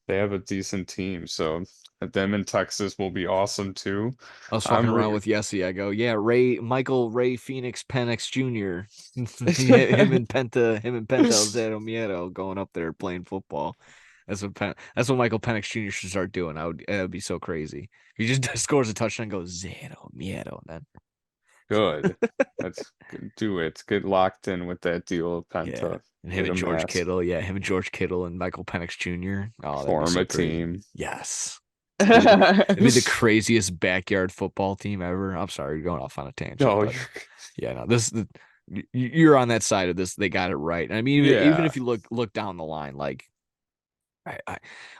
they have a decent team. So them in Texas will be awesome too. I was fucking I'm around re with Yessie. I go, yeah, Michael Ray Phoenix Penix Jr. him and Penta Zero Miedo going up there playing football. That's what Michael Penix Jr. should start doing. That would be so crazy. He just scores a touchdown and goes Zero Miedo, and good. Let's do it. Get locked in with that deal of yeah. Penta. And him Get and a George mask. Kittle. Yeah, him and George Kittle and Michael Penix Jr. Oh, that'd be Form so a crazy. team. Yes. It'd be the craziest backyard football team ever. I'm sorry, you're going off on a tangent, No, but yeah, no, you're on that side of this. They got it right. I mean, even yeah. if you look down the line, like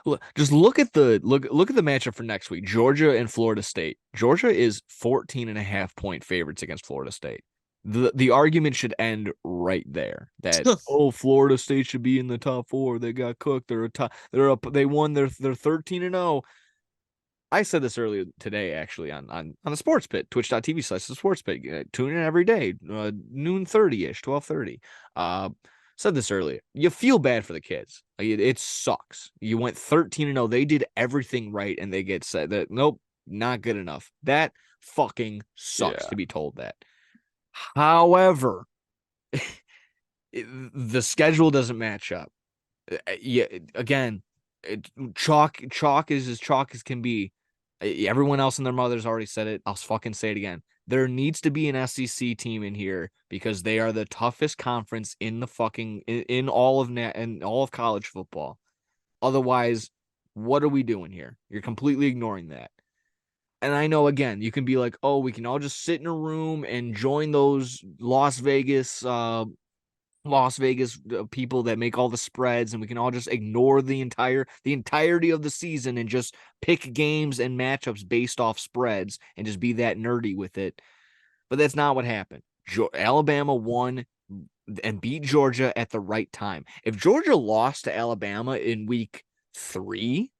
look, just look at the matchup for next week. Georgia and Florida State. Georgia is 14 and a half point favorites against Florida State. The argument should end right there. That Florida State should be in the top 4. They got cooked. They're a top. They're up. They won. They're 13 and 0. I said this earlier today, actually, on the Sports Pit, twitch.tv/the Sports Pit. Tune in every day, noon 30 ish, 12:30. Said this earlier. You feel bad for the kids. Like, it sucks. You went 13 and 0. They did everything right, and they get said that nope, not good enough. That fucking sucks Yeah. to be told that. However, the schedule doesn't match up. Yeah, again, chalk is as chalk as can be. Everyone else and their mothers already said it. I'll fucking say it again. There needs to be an SEC team in here because they are the toughest conference in the fucking in all of in all of college football. Otherwise, what are we doing here? You're completely ignoring that. And I know, again, you can be like, oh, we can all just sit in a room and join those Las Vegas people that make all the spreads, and we can all just ignore the entirety of the season and just pick games and matchups based off spreads and just be that nerdy with it. But that's not what happened. Alabama won and beat Georgia at the right time. If Georgia lost to Alabama in week 3,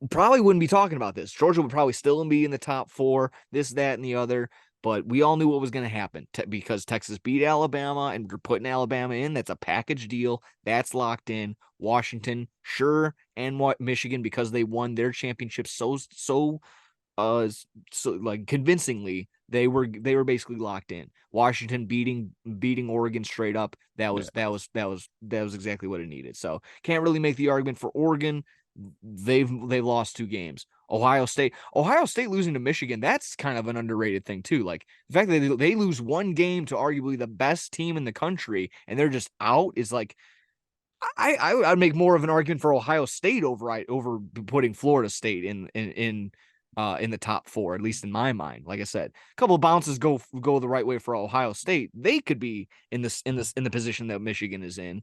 probably wouldn't be talking about this. Georgia would probably still be in the top 4, this, that, and the other. But we all knew what was going to happen because Texas beat Alabama and we're putting Alabama in. That's a package deal. That's locked in. Washington, sure, and what Michigan, because they won their championship so like convincingly, they were basically locked in. Washington beating Oregon straight up. That Yeah. was that was that was that was exactly what it needed. So can't really make the argument for Oregon. They've lost 2 games. Ohio State losing to Michigan, that's kind of an underrated thing too. Like the fact that they lose 1 game to arguably the best team in the country and they're just out is like I'd make more of an argument for Ohio State over putting Florida State in the top 4, at least in my mind. Like I said, a couple of bounces go the right way for Ohio State. They could be in the position that Michigan is in,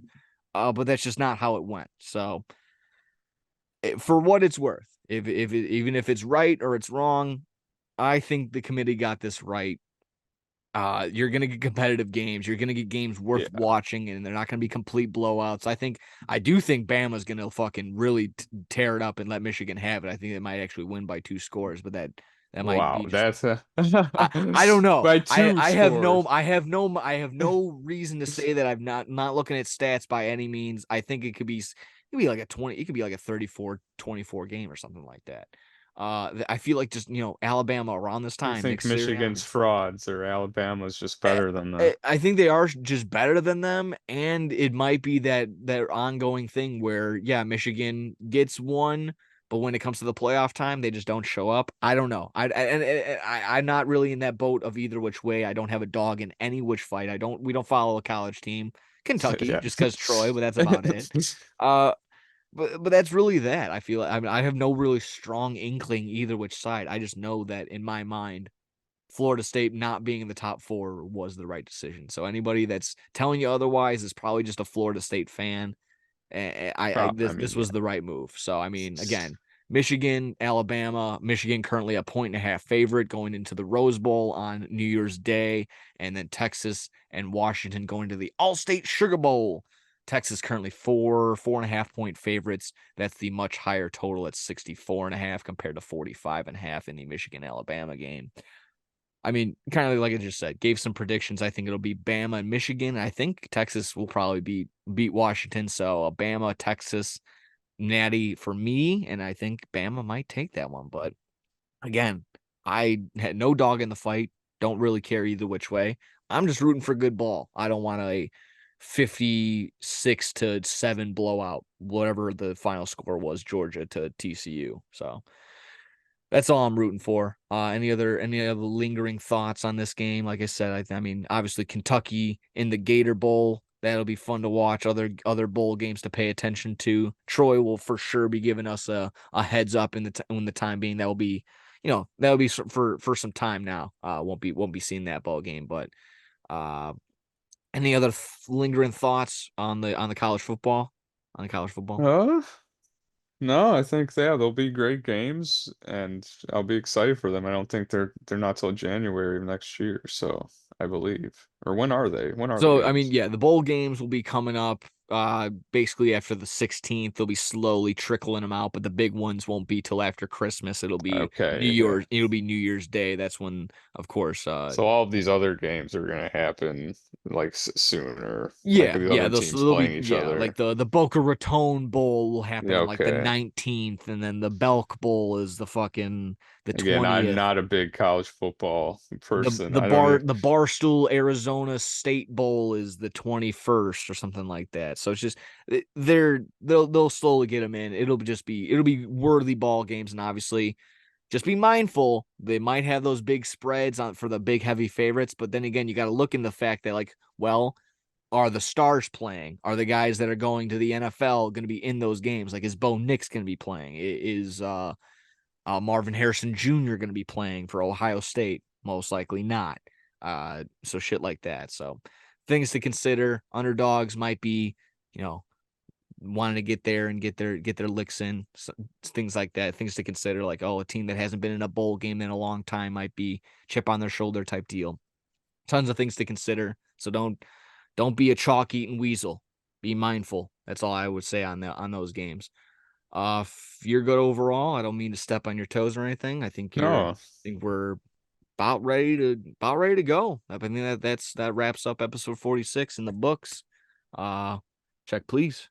but that's just not how it went. So for what it's worth, even if it's right or it's wrong, I think the committee got this right. You're gonna get competitive games. You're gonna get games worth Yeah. watching, and they're not gonna be complete blowouts. I do think Bama's gonna fucking really tear it up and let Michigan have it. I think they might actually win by 2 scores, but that might Wow, be just that's a I don't know. by I two I have no scores. I have no I have no reason to say that I'm not looking at stats by any means. I think it could be like a 20, it could be like a 34-24 game or something like that. I feel like just Alabama around this You time, Nick think Sirianni. Michigan's frauds or Alabama's just better than the I think they are just better than them, and it might be that ongoing thing where Michigan gets one, but when it comes to the playoff time, they just don't show up. I don't know. I'm not really in that boat of either which way. I don't have a dog in any which fight. We don't follow a college team, Kentucky, yeah. just because Troy, but that's about it. Uh, but that's really that. I mean, I have no really strong inkling either which side. I just know that in my mind, Florida State not being in the top four was the right decision. So anybody that's telling you otherwise is probably just a Florida State fan. I This mean, was the right move. So I mean, again, Michigan, Alabama, Michigan currently a 1.5 favorite going into the Rose Bowl on New Year's Day, and then Texas and Washington going to the All-State Sugar Bowl. Texas currently 4.5 point favorites. That's the much higher total at 64.5 compared to 45.5 in the Michigan Alabama game. I mean, kind of like I just said, gave some predictions. I think it'll be Bama and Michigan. I think Texas will probably beat Washington. So a Bama, Texas, natty for me, and I think Bama might take that one. But again, I had no dog in the fight. Don't really care either which way. I'm just rooting for good ball. I don't want a 56-7 blowout, whatever the final score was, Georgia to TCU. So that's all I'm rooting for. Any other lingering thoughts on this game? Like I said, I mean, obviously Kentucky in the Gator Bowl. That'll be fun to watch. Other bowl games to pay attention to. Troy will for sure be giving us a heads up in the time being. That will be, that'll be for some time now. Won't be seeing that bowl game. But uh, any other lingering thoughts on the college football? On the college football. uh, no, I think they'll be great games, and I'll be excited for them. I don't think they're not till January of next year, so I believe. Or when are they? When are the So I mean, games? yeah, the bowl games will be coming up basically after the 16th. They'll be slowly trickling them out, but the big ones won't be till after Christmas. Okay, yeah. It'll be New Year's Day. That's when, of course, So all of these other games are gonna happen like sooner, like yeah, the yeah, other teams they'll be playing each yeah, like other. the Boca Raton Bowl will happen Yeah, on like the okay. 19th, and then the Belk Bowl is the Again, I'm 20th. not a big college football person. I don't The Barstool Arizona State Bowl is the 21st or something like that. So it's just they'll slowly get them in. It'll be worthy ball games, and obviously just be mindful. They might have those big spreads on for the big heavy favorites, but then again, you got to look in the fact that like, well, are the stars playing? Are the guys that are going to the NFL going to be in those games? Like, is Bo Nix going to be playing? Is Marvin Harrison Jr. going to be playing for Ohio State? Most likely not. So shit like that. So things to consider. Underdogs might be, you know, wanting to get there and get their licks in. So, things like that. Things to consider, like, oh, a team that hasn't been in a bowl game in a long time might be chip on their shoulder type deal. Tons of things to consider. So don't be a chalk eating weasel. Be mindful. That's all I would say on those games. If you're good overall, I don't mean to step on your toes or anything. I no. think we're about ready to go. I think that wraps up episode 46 in the books. Uh, check please.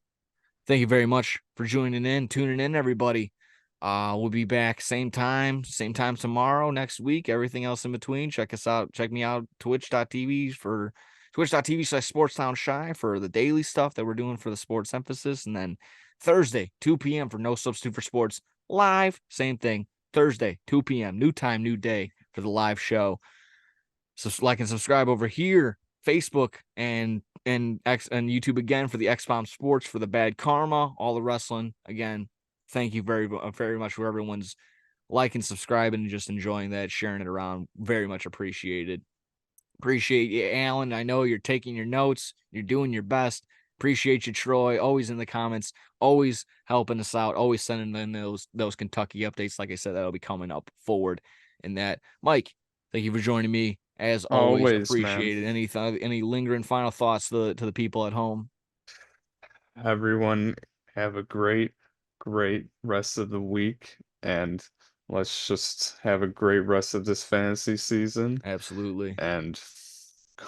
Thank you very much for tuning in, everybody. We'll be back same time tomorrow, next week, everything else in between. Check us out. Check me out, twitch.tv/sportstown shy for the daily stuff that we're doing for the sports emphasis. And then Thursday, 2 p.m. for No Substitute for Sports live. Same thing. Thursday, 2 p.m. New time, new day for the live show. So like and subscribe over here, Facebook and YouTube again for the XBomb Sports for the bad karma, all the wrestling. Again, thank you very much for everyone's liking, subscribing, and just enjoying that, sharing it around. Very much appreciated. Appreciate you, Alan. I know you're taking your notes. You're doing your best. Appreciate you, Troy. Always in the comments, always helping us out, always sending in those Kentucky updates. Like I said, that'll be coming up forward in that. Mike, thank you for joining me. As always, Always, man. appreciated. Any lingering final thoughts to the people at home? Everyone have a great rest of the week, and let's just have a great rest of this fantasy season Absolutely. and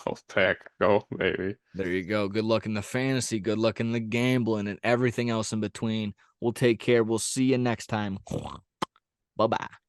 go pack, go, baby. There you go. Good luck in the fantasy. Good luck in the gambling and everything else in between. We'll take care. We'll see you next time. Bye bye.